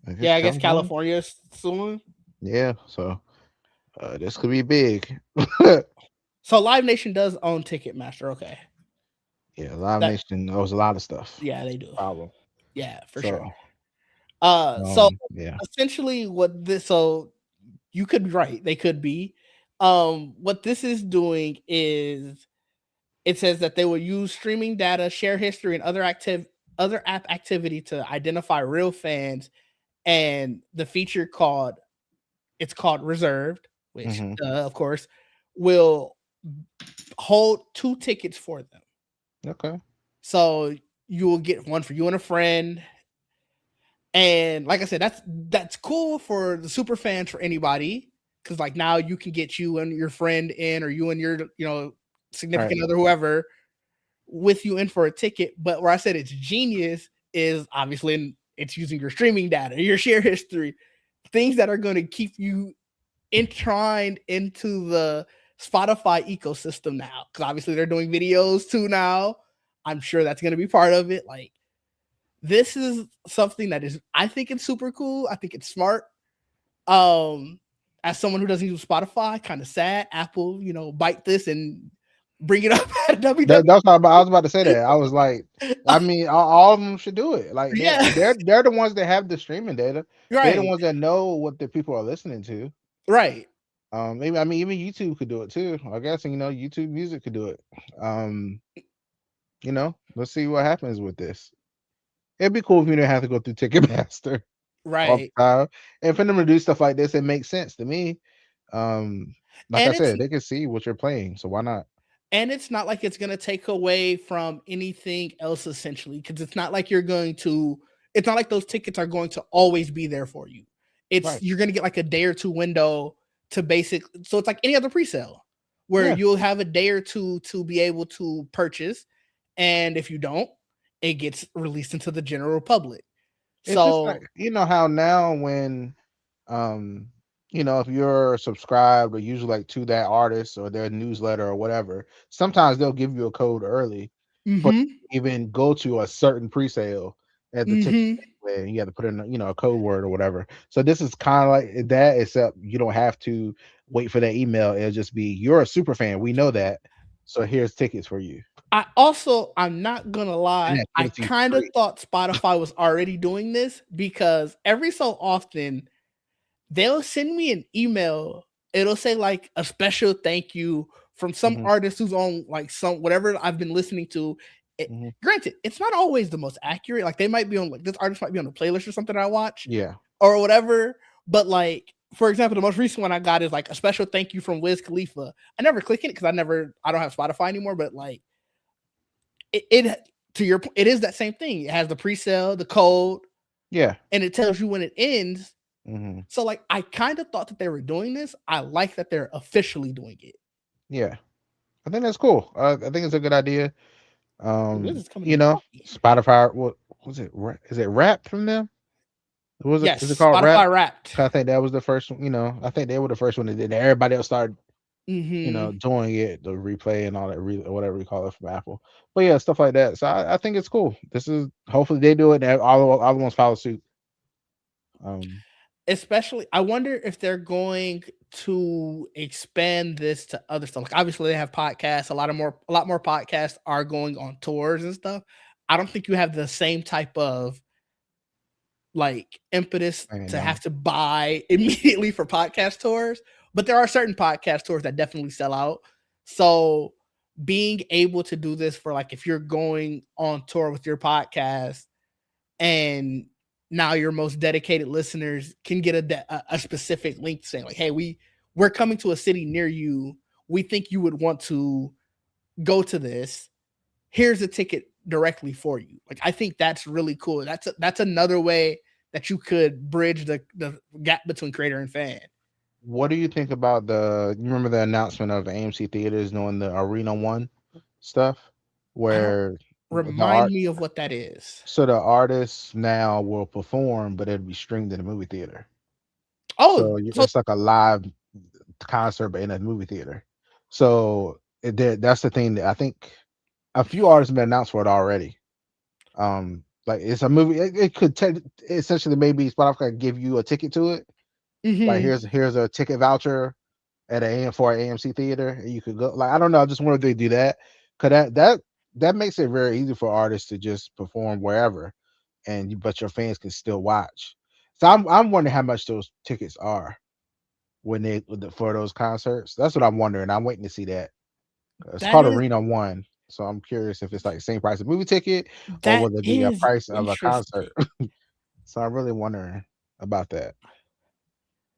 I guess, Yeah, I guess California. California's suing. Yeah. So, this could be big. So Live Nation does own Ticketmaster. Okay, Yeah, Live that Nation knows a lot of stuff. yeah, they That's do. the problem. Yeah, for sure. So, So yeah. essentially, so you could be right. They could be. What this is doing is it says that they will use streaming data, share history, and other app activity to identify real fans. And the feature called reserved, which Hmm. of course will hold 2 tickets for them. Okay. So you will get one for you and a friend. And like I said, that's cool for the super fans, for anybody, because like now you can get you and your friend in, or you and your Right. significant other, whoever, with you in for a ticket. But where I said it's genius is obviously it's using your streaming data, your share history, things that are going to keep you entwined into the Spotify ecosystem now. Because obviously they're doing videos too now. I'm sure that's going to be part of it. Like, this is something that is, I think it's super cool. I think it's smart. Um, as someone who doesn't use Spotify, kind of sad Apple, bite this and bring it up at WWE. That's what I was about to say. That I was like, I mean, all of them should do it. Like Yeah, they're the ones that have the streaming data. They're the right, ones that know what the people are listening to. right, Maybe I mean even YouTube could do it too. I guess YouTube Music could do it. Um, let's see what happens with this. It'd be cool if you didn't have to go through Ticketmaster all right. the time. And for them to do stuff like this, it makes sense to me. Um, like I And it's said, they can see what you're playing, so why not? and it's not like it's going to take away from anything else, essentially, because it's not like those tickets are going to always be there for you. It's Right. You're going to get like a day or two window to so it's like any other pre-sale, where Yeah. you'll have a day or two to be able to purchase, and if you don't, it gets released into the general public. It's just like So how now when um if you're subscribed or usually like to that artist or their newsletter or whatever, sometimes they'll give you a code early for mhm, even go to a certain pre-sale at the ticket mhm. anyway, and you have to put in a code word or whatever. So this is kind of like that, except you don't have to wait for that email. It'll just be, you're a super fan, we know that, so here's tickets for you, I'm not gonna and lie, that I gives you kind of free. thought Spotify was already doing this, because every so often they'll send me an email. It'll say like a special thank you from some Hmm. artist who's on like some whatever I've been listening to. Hmm. Granted, it's not always the most accurate. Like, they might be on, like, this artist might be on a playlist or something I watch Yeah. or whatever. But like, for example, the most recent one I got is like a special thank you from Wiz Khalifa. I never click it because I don't have Spotify anymore. But like, it to your point, it is that same thing. It has the pre-sale, the code, Yeah. and it tells you when it ends. Hmm. So like, I kind of thought that they were doing this. I like that they're officially doing it. Yeah. I think that's cool. I think it's a good idea. Wiz is coming to Milwaukee. Spotify. What was it? Is it Rap from them? Was it? Is it Yes, called Rap? Spotify Wrapped. I think that was the first one. I think they were the first one that did it. Everybody else started, Hmm. doing it, the replay and all that, whatever you call it from Apple. But yeah, stuff like that. So I think it's cool. This is hopefully they do it and all the other ones follow suit. Um, Especially, I wonder if they're going to expand this to other stuff. Like, obviously they have podcasts. A lot more podcasts are going on tours and stuff. I don't think you have the same type of like impetus I don't to know. have to buy immediately for podcast tours, but there are certain podcast tours that definitely sell out. So being able to do this for, like, if you're going on tour with your podcast, and now your most dedicated listeners can get a specific link saying like, hey, we're coming to a city near you, we think you would want to go to this, here's a ticket directly for you. Like I think that's really cool. That's another way that you could bridge the gap between creator and fan. What do you think about the? You remember the announcement of AMC theaters doing the Arena One stuff, I don't where the remind art, me of what that is. so the artists now will perform, but it'll be streamed in the movie theater. Oh, So so it's like a live concert, but in a movie theater. So that's the thing that I think a few artists have been announced for it already. Like it's a movie. It could essentially maybe Spotify give you a ticket to it. Like mhm. here's a ticket voucher at for an AMC theater, and you could go. Like I don't know, I just wonder if they do that, cause that makes it very easy for artists to just perform wherever, but your fans can still watch. So I'm wondering how much those tickets are when for those concerts. That's what I'm wondering. I'm waiting to see that. It's That called is Arena One, so I'm curious if it's like the same price of movie ticket or that will it be a is price of a concert. interesting. So I'm really wondering about that.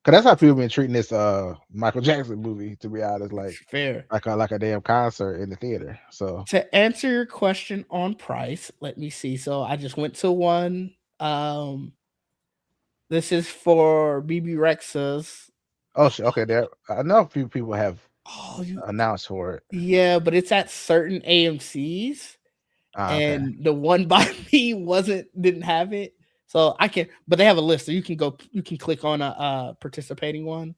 Cause that's how people been treating this Michael Jackson movie, to be honest, Fair. like a damn concert in the theater. So To answer your question on price, let me see. So I just went to one. This is for BB Rexa's. oh shit, okay, there I know a few people have Oh, you announced for it. yeah, but it's at certain AMC's, Ah, okay. and the one by me didn't have it. So I can, but they have a list, so you can click on a participating one.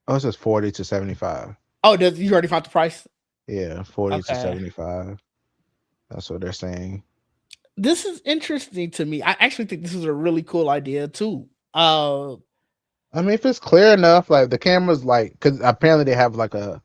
Oh, it says 40 to 75. Oh, does you already found the price? Yeah, 40 to Okay, 75. That's what they're saying. this is interesting to me. I actually think this is a really cool idea too. I mean, if it's clear enough, like the cameras, like, because apparently they have like a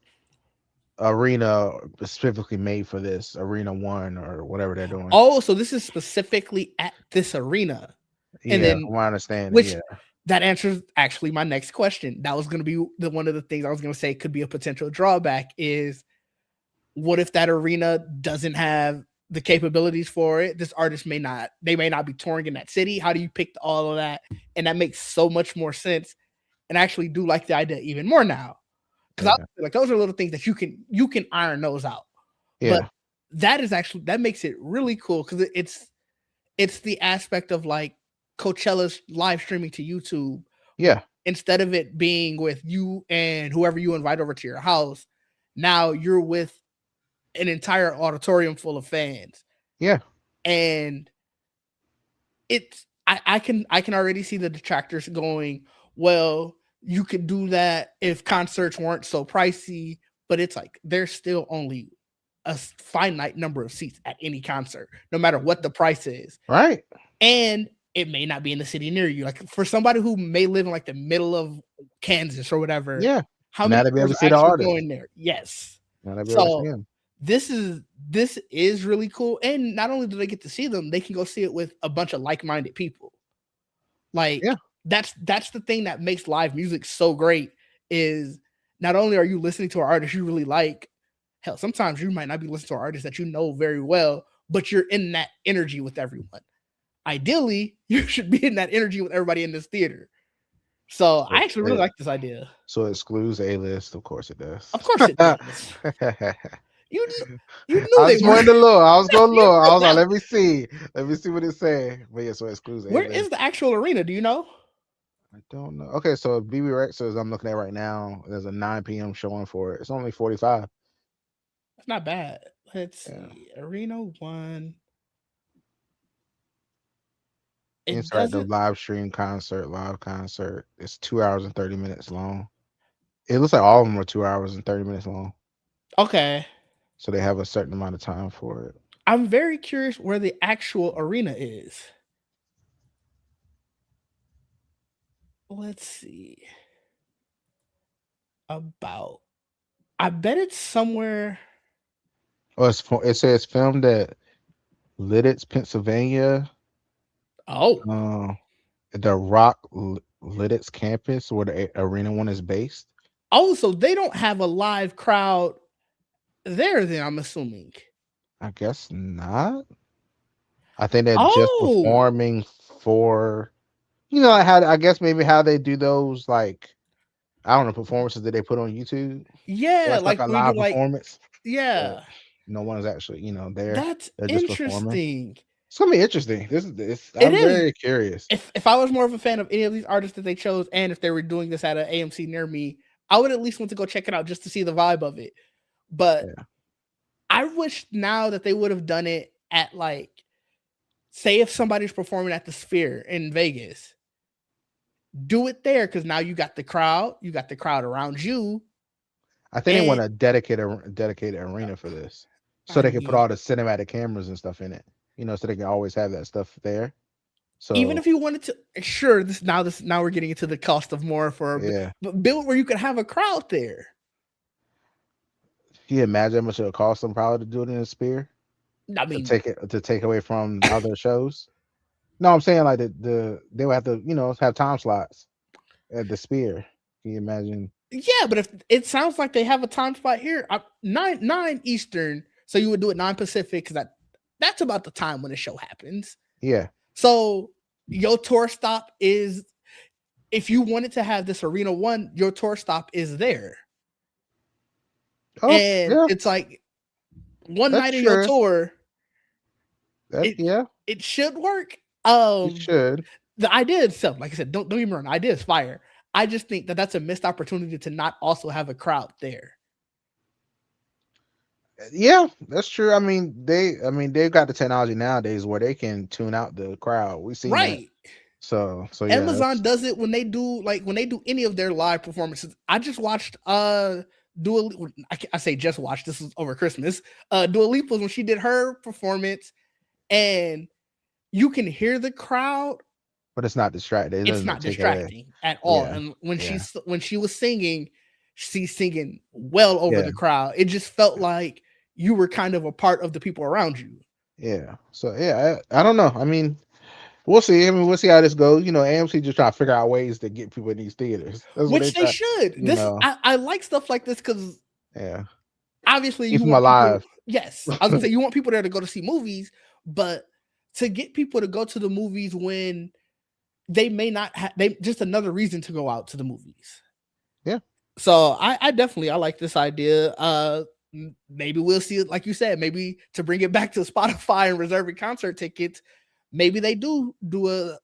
arena specifically made for this Arena One or whatever they're doing. Oh, so this is specifically at this arena. And Yeah, then from my understanding, which yeah, that answers actually my next question. That was going to be the one of the things I was going to say could be a potential drawback is what if that arena doesn't have the capabilities for it? This artist may not be touring in that city. How do you pick all of that? And that makes so much more sense. And I actually do like the idea even more now. Because I yeah, like those are little things that you can iron those out. But yeah, that makes it really cool because it's the aspect of like Coachella's live streaming to YouTube. yeah, Instead of it being with you and whoever you invite over to your house, now you're with an entire auditorium full of fans. yeah, And I can already see the detractors going, well, you could do that if concerts weren't so pricey, but it's like there's still only a finite number of seats at any concert, no matter what the price is. right, And it may not be in the city near you. Like for somebody who may live in like the middle of Kansas or whatever, yeah. how Now many to be able cars to are see the actually artist. going there? Yes. Now to be able to see So him. this is really cool. And not only do they get to see them, they can go see it with a bunch of like-minded people. Yeah, Like that's the thing that makes live music so great is not only are you listening to an artist you really like, hell, sometimes you might not be listening to an artist that you know very well, but you're in that energy with everyone. Ideally, you should be in that energy with everybody in this theater. So so I actually really it, like this idea. so it excludes A list. Of course it does. Of course it does. You you knew I they just were. wanted to look. I was gonna You look. I knew was like, that. let me see what it say. But yeah, so it excludes A Where is list. the actual arena? Do you know? I don't know. Okay, so BB Rexers, I'm looking at right now. There's a 9 p.m. showing for it. It's only 45. It's not bad. Let's Yeah. see. Arena one. It Interactive doesn't. live stream concert, live concert. It's 2 hours and 30 minutes long. It looks like all of them are 2 hours and 30 minutes long. Okay. So they have a certain amount of time for it. I'm very curious where the actual arena is. Let's see. About. I bet it's somewhere. Oh, it says filmed at Lidditz, Pennsylvania. Oh. Uh, the Lidditz campus where the arena one is based. Oh, so they don't have a live crowd there then, I'm assuming. I guess not. I think they're just Oh. performing for like how I guess maybe how they do those like I don't know performances that they put on YouTube. Yeah, That's like like a we do live like performance. But yeah. No one is actually, there. That's They're just performing. interesting. It's gonna be interesting. This is this. It I'm is. very curious. If I was more of a fan of any of these artists that they chose, and if they were doing this at an AMC near me, I would at least want to go check it out just to see the vibe of it. But Yeah. I wish now that they would have done it at like, say, if somebody's performing at the Sphere in Vegas, do it there because now you got the crowd around you, I think they want and a dedicated arena for this, so I they can put mean, all the cinematic cameras and stuff in it. So they can always have that stuff there. even So if you wanted to, sure, this now we're getting into the cost of more for, yeah, but build where you could have a crowd there. can you imagine how much it would cost them probably to do it in a Spear I to mean, take away from other shows? No, I'm saying like they would have to have time slots at the Spear. Can you imagine? yeah, but if it sounds like they have a time spot here, 9 Eastern, so you would do it 9 Pacific because that's about the time when the show happens. Yeah. So your tour stop is, if you wanted to have this Arena One, your tour stop is there, Oh and yeah, it's like one that's night of your true. tour, That it yeah, it should work. you should. The idea itself, like I said, don't get me wrong, the idea is fire. I just think that that's a missed opportunity to not also have a crowd there. Yeah, that's true. They've got the technology nowadays where they can tune out the crowd. We've seen that. Right. So yeah, Amazon that's does it when they do any of their live performances. I just watched Dua. I say just watched. This was over Christmas. Dua Lipa, when she did her performance, and you can hear the crowd. but it's not distracting. It It's doesn't not take away. distracting at all. Yeah, And yeah, when she was singing, she's singing well over yeah, the crowd. It just felt like you were kind of a part of the people around you. yeah. So yeah, I don't know. We'll see. We'll see how this goes. AMC just try to figure out ways to get people in these theaters. That's what they Which they try. should. You This know, I like stuff like this because yeah, obviously keep you them want people. alive. Yes, I was gonna say you want people there to go to see movies, but to get people to go to the movies when they may not have, they just another reason to go out to the movies. Yeah, So I definitely I like this idea. Maybe we'll see it like you said. Maybe to bring it back to Spotify and reserving concert tickets. Maybe they do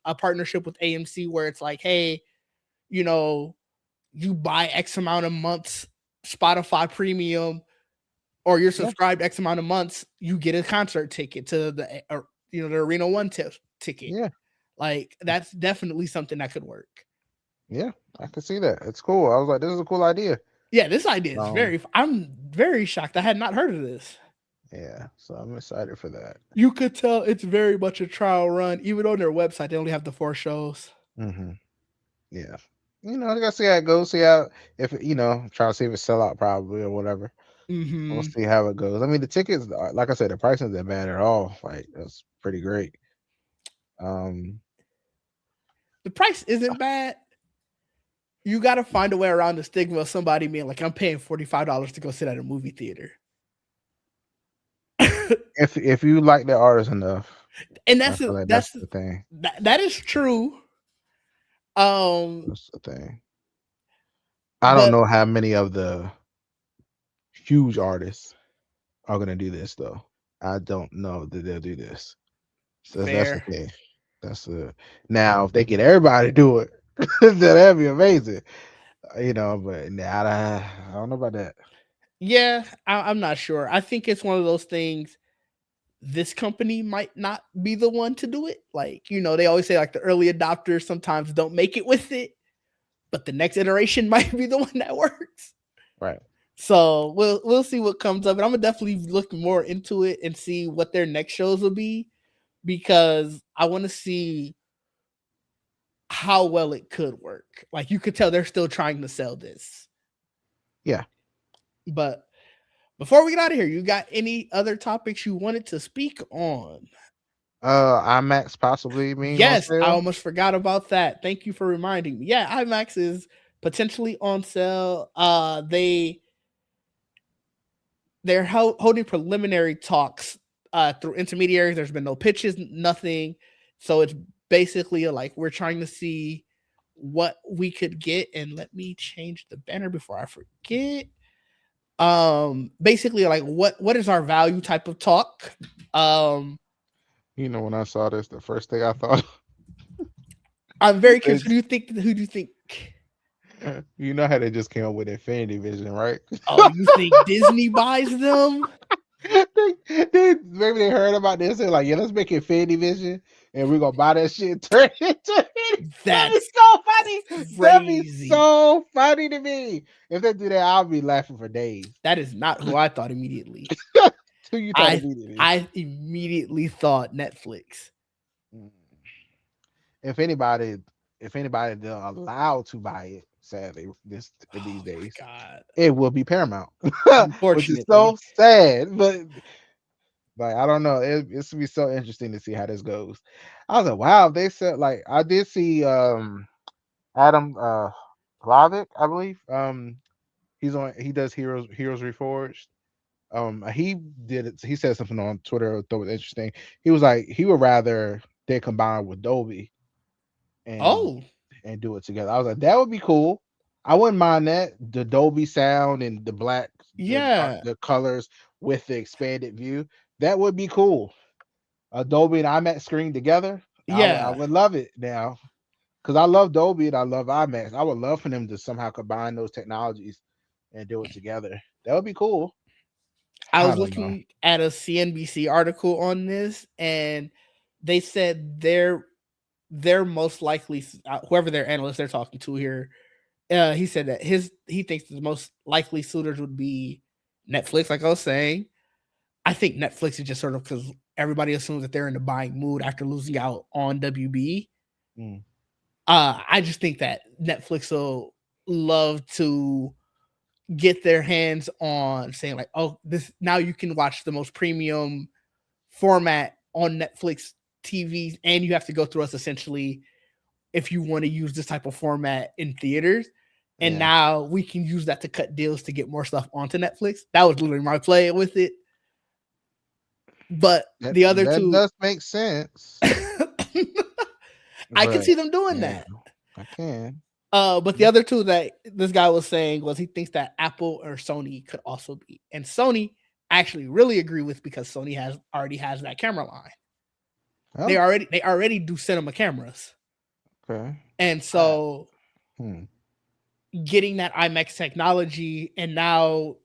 a partnership with AMC where it's like, hey, you know, you buy X amount of months Spotify Premium, or you're yeah, subscribed X amount of months, you get a concert ticket to the Arena One ticket. yeah, Like that's definitely something that could work. yeah. I can see that. It's cool. I was like, this is a cool idea. Yeah, this idea is Um, very. I'm very shocked. I had not heard of this. yeah. So I'm excited for that. You could tell it's very much a trial run. Even on their website, they only have the 4 shows. Hmm. Yeah. I gotta see how it goes. See how if try to see if it sell out probably or whatever. We'll Hmm. see how it goes. The tickets, like I said, the pricing isn't bad at all. Like that's pretty great. Um, The price isn't bad. You got to find a way around the stigma of somebody being like, I'm paying $45 to go sit at a movie theater. if you like the artist enough, And I feel like that's the thing. that is true. That's the thing. I don't But know how many of the huge artists are gonna do this though. I don't know that they'll do this. So that's the fair. thing. That's the now if they get everybody to do it, then that'd be amazing. But nah, I don't know about that. Yeah, I'm not sure. I think it's one of those things. This company might not be the one to do it. Like, they always say like the early adopters sometimes don't make it with it, but the next iteration might be the one that works. Right. So we'll see what comes of it. I'm gonna definitely look more into it and see what their next shows will be because I want to see how well it could work. Like you could tell they're still trying to sell this. Yeah. But before we get out of here, you got any other topics you wanted to speak on? IMAX possibly being on Yes, I sale. almost forgot about that. Thank you for reminding me. Yeah, IMAX is potentially on sale. They're holding preliminary talks through intermediaries. There's been no pitches, nothing. So it's basically like we're trying to see what we could get. And let me change the banner before I forget. Basically like what is our value type of talk. Um, You know, when I saw this, the first thing I thought I'm very curious. is, Who do you think? you know how they just came up with Infinity Vision, right? Oh, you think Disney buys them? Maybe they heard about this. They're like, yeah, let's make Infinity Vision, and we're gonna buy that shit and turn it into Infinity. That'd be That's so funny. That'd be crazy. so funny to me. If they do that, I'll be laughing for days. That is not who I thought immediately. Who you thought I immediately? I immediately thought Netflix. Mm. If anybody, if anybody they're allowed to buy it, sadly, these Oh my days, god. it will be Paramount, which is Unfortunately. so sad. But like, I don't know. It's gonna be so interesting to see how this goes. I was like, wow, they said like I did see Adam Glavik, I believe. He does Heroes Reforged. He did it, he said something on Twitter that was interesting. He was like he would rather they combine with Dolby and Oh, do it together. I was like, that would be cool. I wouldn't mind that. The Dolby sound and the black yeah. the colors with the expanded view. That would be cool. Dolby and IMAX screen together. I Yeah. would love it now because I love Dolby and I love IMAX. I would love for them to somehow combine those technologies and do it together. That would be cool. I I was don't know. looking at a CNBC article on this and they said they're most likely whoever their analyst they're talking to here. He said that he thinks the most likely suitors would be Netflix. Like I was saying, I think Netflix is just sort of because everybody assumes that they're in the buying mood after losing out on WB. Mm, I just think that Netflix will love to get their hands on saying like, oh, this now you can watch the most premium format on Netflix TVs, and you have to go through us essentially if you want to use this type of format in theaters. And yeah, now we can use that to cut deals to get more stuff onto Netflix. That was literally my play with it. But that the other that two, does make sense. I can But see them doing yeah, that. I can. But the other two that this guy was saying was he thinks that Apple or Sony could also be, and Sony I actually really agree with because Sony already has that camera line. Oh, They already do cinema cameras, okay. and I, so hmm. getting that IMAX technology, and now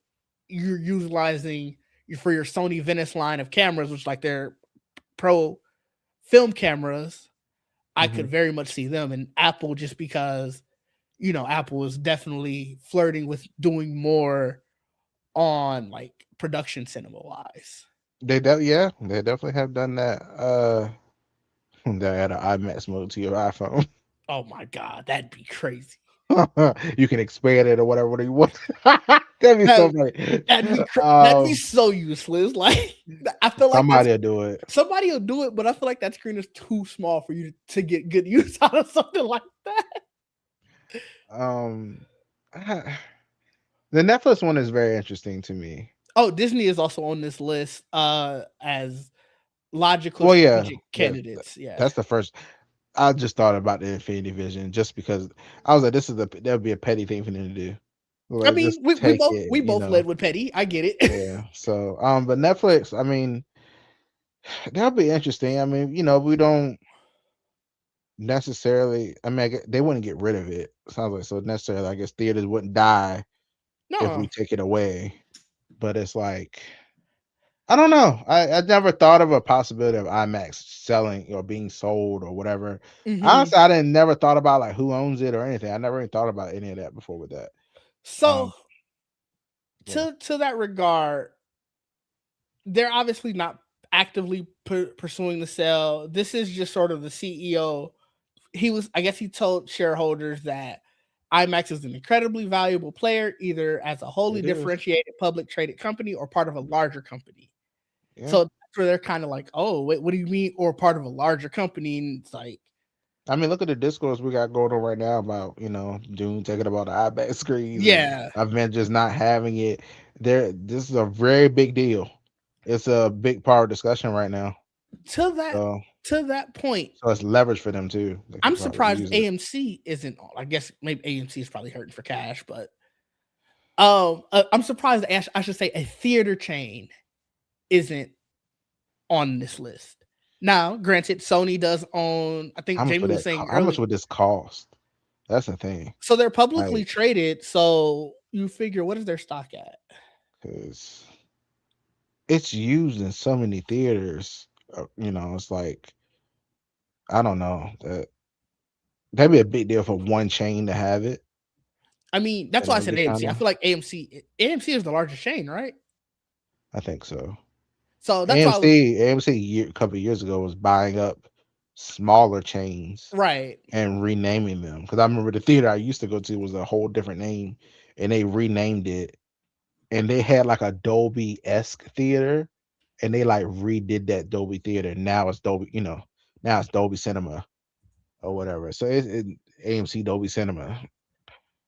you're utilizing for your Sony Venice line of cameras, which like their pro film cameras. I Hmm. could very much see them and Apple just because Apple is definitely flirting with doing more on like production cinema wise. Yeah, they definitely have done that. They add an IMAX mode to your iPhone. Oh my god, that'd be crazy. You can expand it or whatever you want. That'd be so That, funny. that'd be so useless. Like I feel like that's Somebody'll do it. somebody will do it, but I feel like that screen is too small for you to get good use out of something like that. Um, I- the Netflix one is very interesting to me. Oh, Disney is also on this list as logical Well, yeah, strategic that, candidates. Yeah. that's the first. I just thought about the Infinity Vision just because I was like, that would be a petty thing for them to do. I Like, mean, just we take both it, we both led with Petty. I get it. Yeah. So, but Netflix, I mean, that'll be interesting. I mean, we don't necessarily. I mean, they wouldn't get rid of it. Sounds like so necessarily. I guess theaters wouldn't die if we No. take it away. But it's like I don't know. I never thought of a possibility of IMAX selling or being sold or whatever. Hmm. Honestly, I didn't never thought about like who owns it or anything. I never even thought about any of that before with that. Um, So yeah, to that regard, they're obviously not actively pursuing the sale. This is just sort of the CEO. I guess he told shareholders that IMAX is an incredibly valuable player, either as a wholly it is. differentiated public traded company or part of a larger company. Yeah. So that's where they're kind of like, oh, wait, what do you mean, or part of a larger company? And it's like, I mean, look at the discourse we got going on right now about Dune taking about the IMAX screens and yeah, Avengers not having it. This is a very big deal. It's a big part of discussion right now. to that So, to that point, so it's leverage for them too. They I'm could probably surprised use it. AMC isn't on. I guess maybe AMC is probably hurting for cash, but I'm surprised. I should say a theater chain isn't on this list. Now, granted, Sony does own. I think How much Jamie would was that? saying How much early, would this cost? That's the thing. so they're publicly Like, traded. So you figure, what is their stock at? cause it's used in so many theaters. It's like I don't know that'd be a big deal for one chain to have it I mean, that's and why I it'll said get kind AMC. I of. feel like AMC is the largest chain, right? I think so. So that's why I was AMC a couple of years ago was buying up smaller chains right. and renaming them because I remember the theater I used to go to was a whole different name, and they renamed it, and they had like a Dolby esque theater, and they like redid that Dolby theater. Now it's Dolby, now it's Dolby Cinema or whatever. So it's AMC Dolby Cinema.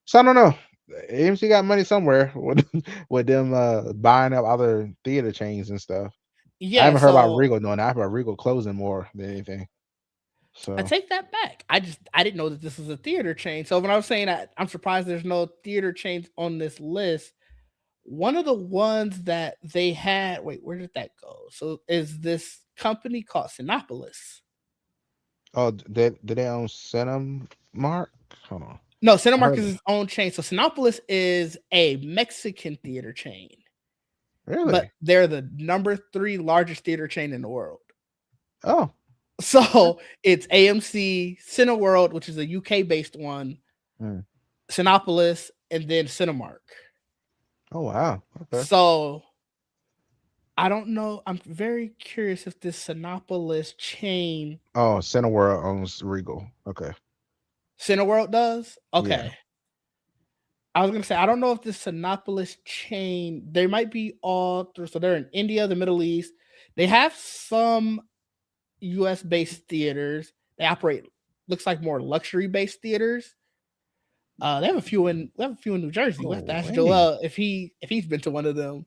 So I don't know. AMC got money somewhere with with them buying up other theater chains and stuff. I Yeah. haven't heard about So Regal doing that. I've heard Regal closing more than anything. I So take that back. I didn't know that this was a theater chain. So when I was saying that I'm surprised there's no theater chains on this list, one of the ones that they had, wait, where did that go? So is this company called Sinopolis? oh, did they own Cinemark? Hold on. No, I Cinemark heard is that. its own chain. So Sinopolis is a Mexican theater chain, but Really? they're the number three largest theater chain in the world. Oh, okay. So it's AMC, Cineworld, which is a UK based one, Mm. Sinopolis, and then Cinemark. Oh wow. Okay. So I don't know. I'm very curious if this Sinopolis chain Oh, Cineworld owns Regal. Okay. Cineworld does. Yeah. Okay. I was gonna say I don't know if this Sinopolis chain they might be all through. So they're in India, the Middle East. They have some U.S. based theaters. They operate looks like more luxury based theaters. They have a few in New Jersey. We'll have to Oh, ask wait. Joel if he's been to one of them.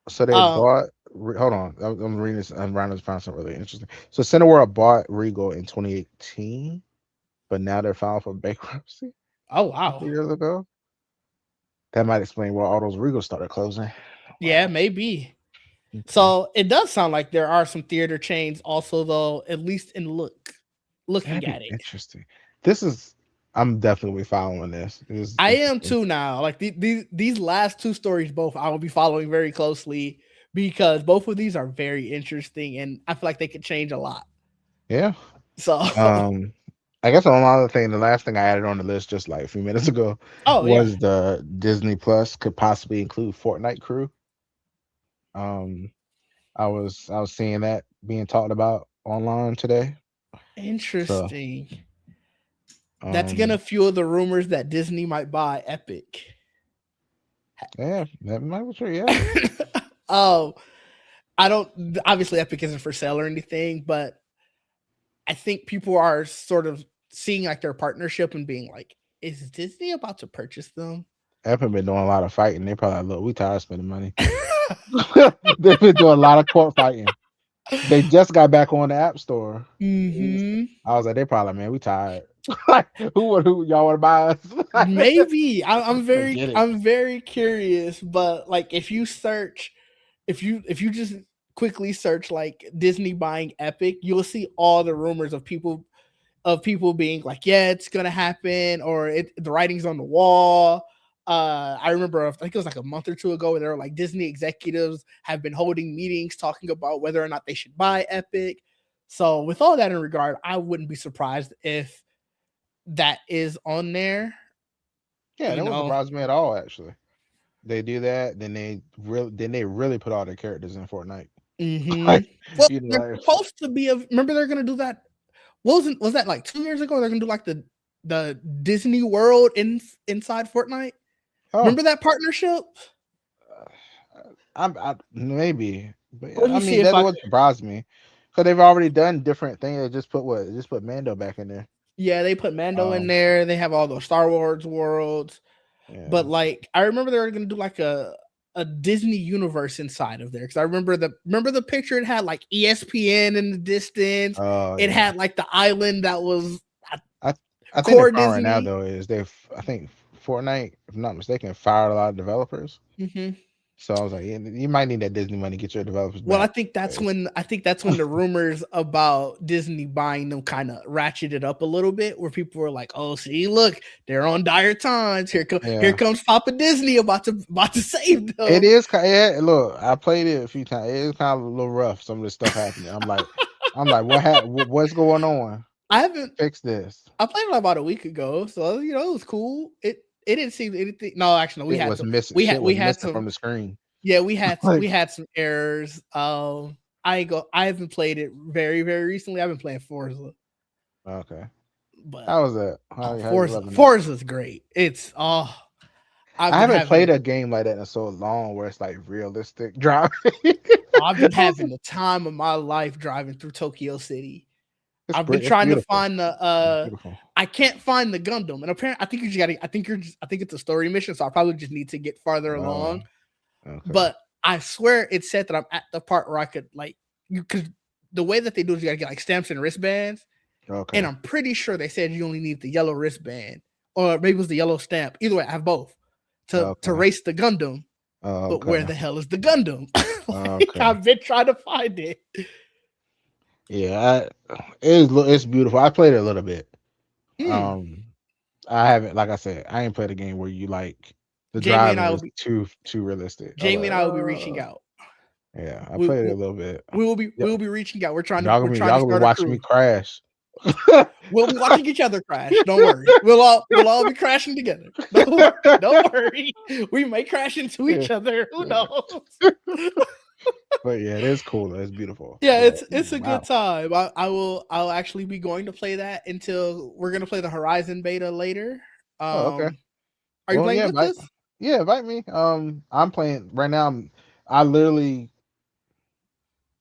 So they Um, bought. Hold on. I'm reading this. I'm trying to find something really interesting. So Cineworld bought Regal in 2018, but now they're filing for bankruptcy oh a couple wow, years ago. That might explain why all those Regals started closing. yeah, Wow. maybe. Okay. So it does sound like there are some theater chains also, though, at least in looking That'd at be it. interesting. This is. I'm definitely following this. This is I am interesting. too now. Like these last two stories, both I will be following very closely because both of these are very interesting, and I feel like they could change a lot. Yeah. So, Um. I guess one other thing, the last thing I added on the list just like a few minutes ago oh yeah, was the Disney Plus could possibly include Fortnite crew. Um, I was seeing that being talked about online today. So interesting. That's gonna um fuel the rumors that Disney might buy Epic. yeah, that might be true. Yeah. Oh, I don't. Obviously, Epic isn't for sale or anything, but I think people are sort of seeing like their partnership and being like, "Is Disney about to purchase them?" Apple been doing a lot of fighting. They probably like, look, we tired of spending money. They've been doing a lot of court fighting. They just got back on the App Store. hmm I was like, they probably like, man, we tired. Like, who y'all want to buy us? Maybe Like, get it. I'm very curious, but like if you search, if you just quickly search like Disney buying Epic, you'll see all the rumors of people being like, yeah, it's gonna happen, or the writing's on the wall. I remember I think it was like a month or two ago where there were like Disney executives have been holding meetings talking about whether or not they should buy Epic. So with all that in regard, I wouldn't be surprised if that is on there. Yeah, You that wouldn't know, surprise me at all. Actually, they do that, then they really put all their characters in Fortnite. hmm Like, well, you they're know, like, supposed to be. Remember, they're gonna do that. Wasn't was that like 2 years ago? They're gonna do like the Disney World inside Fortnite. oh, Remember that partnership? maybe, but Let yeah, I me see mean if that I would surprise me because they've already done different things. They just put what? They just put Mando back in there. yeah, they put Mando in Um, there. They have all those Star Wars worlds. yeah. But like I remember they were gonna do like a Disney universe inside of there. Because I remember the picture it had like ESPN in the distance. Oh It yeah. had like the island that was I I think the core problem right now Disney. though is I think Fortnite, if I'm not mistaken, fired a lot of developers. Hmm. So I was like, yeah, you might need that Disney money, get your developers Well, back. 'Cause- I think that's when the rumors about Disney buying them kind of ratcheted up a little bit, where people were like, "Oh, see, look, they're on dire times. Here yeah, comes Papa Disney about to save it them." is kind. Yeah, look, I played it a few times. It is kind of a little rough. Some of this stuff happening. I'm like, what's going on? I haven't Fix this. I played it about a week ago, so it was cool. It didn't seem anything. No, actually, no, It was missing. we had Shit we was had missing some from the screen. yeah Like, we had some errors. I haven't played it very recently. I've been playing Forza, okay, but how was that? How you loving it? Forza's great. It's I've I been haven't having played a game like that in so long, where it's like realistic driving. I've been having the time of my life driving through Tokyo City. It's I've been pretty. It's trying to beautiful. find the It's beautiful. I can't find the Gundam, and apparently I think you just got I think you're just I think it's a story mission, so I probably just need to get farther Oh, along. okay, But I swear it said that I'm at the part where I could like you because the way that they do is you gotta get like stamps and wristbands, and okay, I'm pretty sure they said you only need the yellow wristband or maybe it was the yellow stamp. Either way, I have both to okay, race the Gundam. But where okay, the hell is the Gundam? Like okay. I've been trying to find it. Yeah, it's beautiful. I played it a little bit. Mm. Um, I haven't, like I said, I ain't played a game where you like the Jamie and driving I will is be too realistic. I was Jamie and I will be reaching like, out. yeah, I We, played it we a little bit. we Yeah, will be reaching out. y'all We're gonna be trying to y'all gonna be start a watching me crew. crash. We'll be watching each other crash. Don't worry. We'll all be crashing together. Don't worry. We may crash into Yeah, each other. Who yeah. knows? But yeah, it is cool. It's beautiful. Yeah, But it's a good wow. time. I'll actually be going to play that until we're gonna play the Horizon beta later. Oh, okay. Um, are you Well, playing yeah, with us? invite me. I'm playing right now. I literally,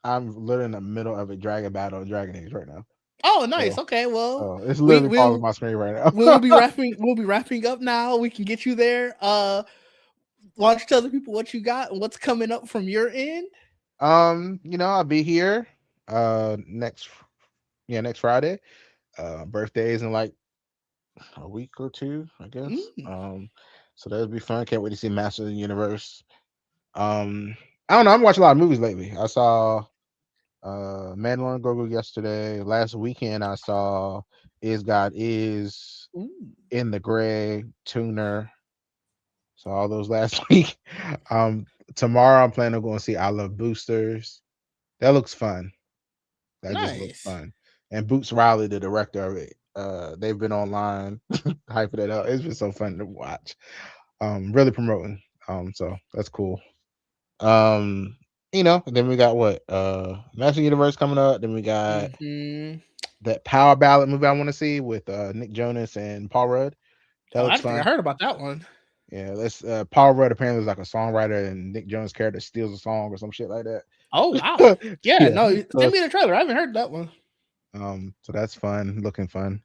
I'm literally in the middle of a dragon battle, in Dragon Age right now. Oh, nice. So, Okay, well, it's we literally pausing we'll my screen right now. we'll be wrapping up now. We can get you there. Why don't you tell the people what you got and what's coming up from your end? I'll be here next next Friday. Birthdays in like a week or two, I guess. Mm, So that'll be fun. Can't wait to see Master of the Universe. Um, I don't know. I'm watching a lot of movies lately. I saw Mandalorian Grogu yesterday. Last weekend I saw Is God Is, ooh, In the Gray, Tuner. So all those last week. Um, Tomorrow I'm planning on going to see I Love Boosters. That looks fun. That just looks nice, fun. And Boots Riley, the director of it, they've been online hyping it up. It's been so fun to watch. Really promoting. So that's cool. Um, then we got what? Master Universe coming up. Then we got mm-hmm. that Power Ballad movie I want to see with Nick Jonas and Paul Rudd. That Oh, I looks don't think I fun. heard about that one. Yeah, that's Paul Rudd apparently is like a songwriter and Nick Jonas' character steals a song or some shit like that. Oh wow, yeah, Yeah. no, So, send me the trailer. I haven't heard that one. so that's fun, looking fun.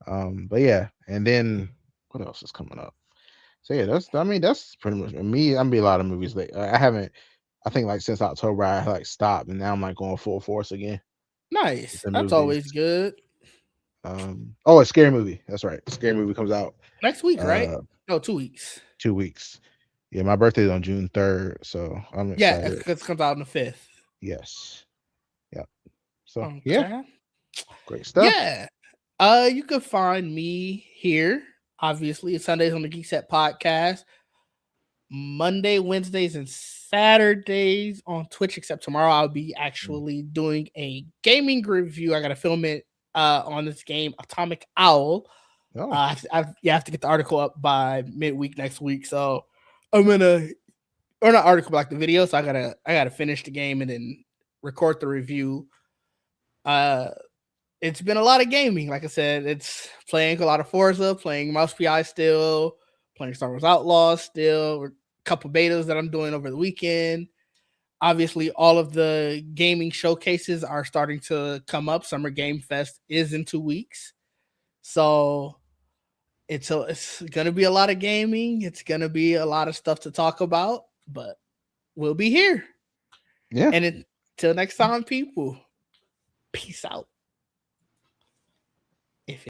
But yeah, and then what else is coming up? So yeah, that's pretty much me. I'm be a lot of movies late. I haven't. I think like since October I like stopped, and now I'm like going full force again with Nice, the that's movies. always good. Oh, a scary movie. That's right. A scary movie comes out Next week, right? uh No, 2 weeks. 2 weeks. Yeah, my birthday's on June 3rd, so I'm Yeah, excited. it comes out on the 5th. Yes. Yeah. So yeah, Okay. great stuff. Yeah. You can find me here. Obviously, it's Sundays on the Geek Set podcast. Monday, Wednesdays, and Saturdays on Twitch. Except tomorrow, I'll be Mm. actually doing a gaming review. I gotta film it on this game, Atomic Owl. Oh, I have to get the article up by midweek next week. So I'm gonna, or not article, but like the video. So I gotta finish the game and then record the review. Uh, it's been a lot of gaming. Like I said, it's playing a lot of Forza, playing Mouse PI still, playing Star Wars Outlaws still, a couple betas that I'm doing over the weekend. Obviously, all of the gaming showcases are starting to come up. Summer Game Fest is in 2 weeks. So it's gonna be a lot of gaming. It's gonna be a lot of stuff to talk about, but we'll be here. yeah. And until next time, people, peace out.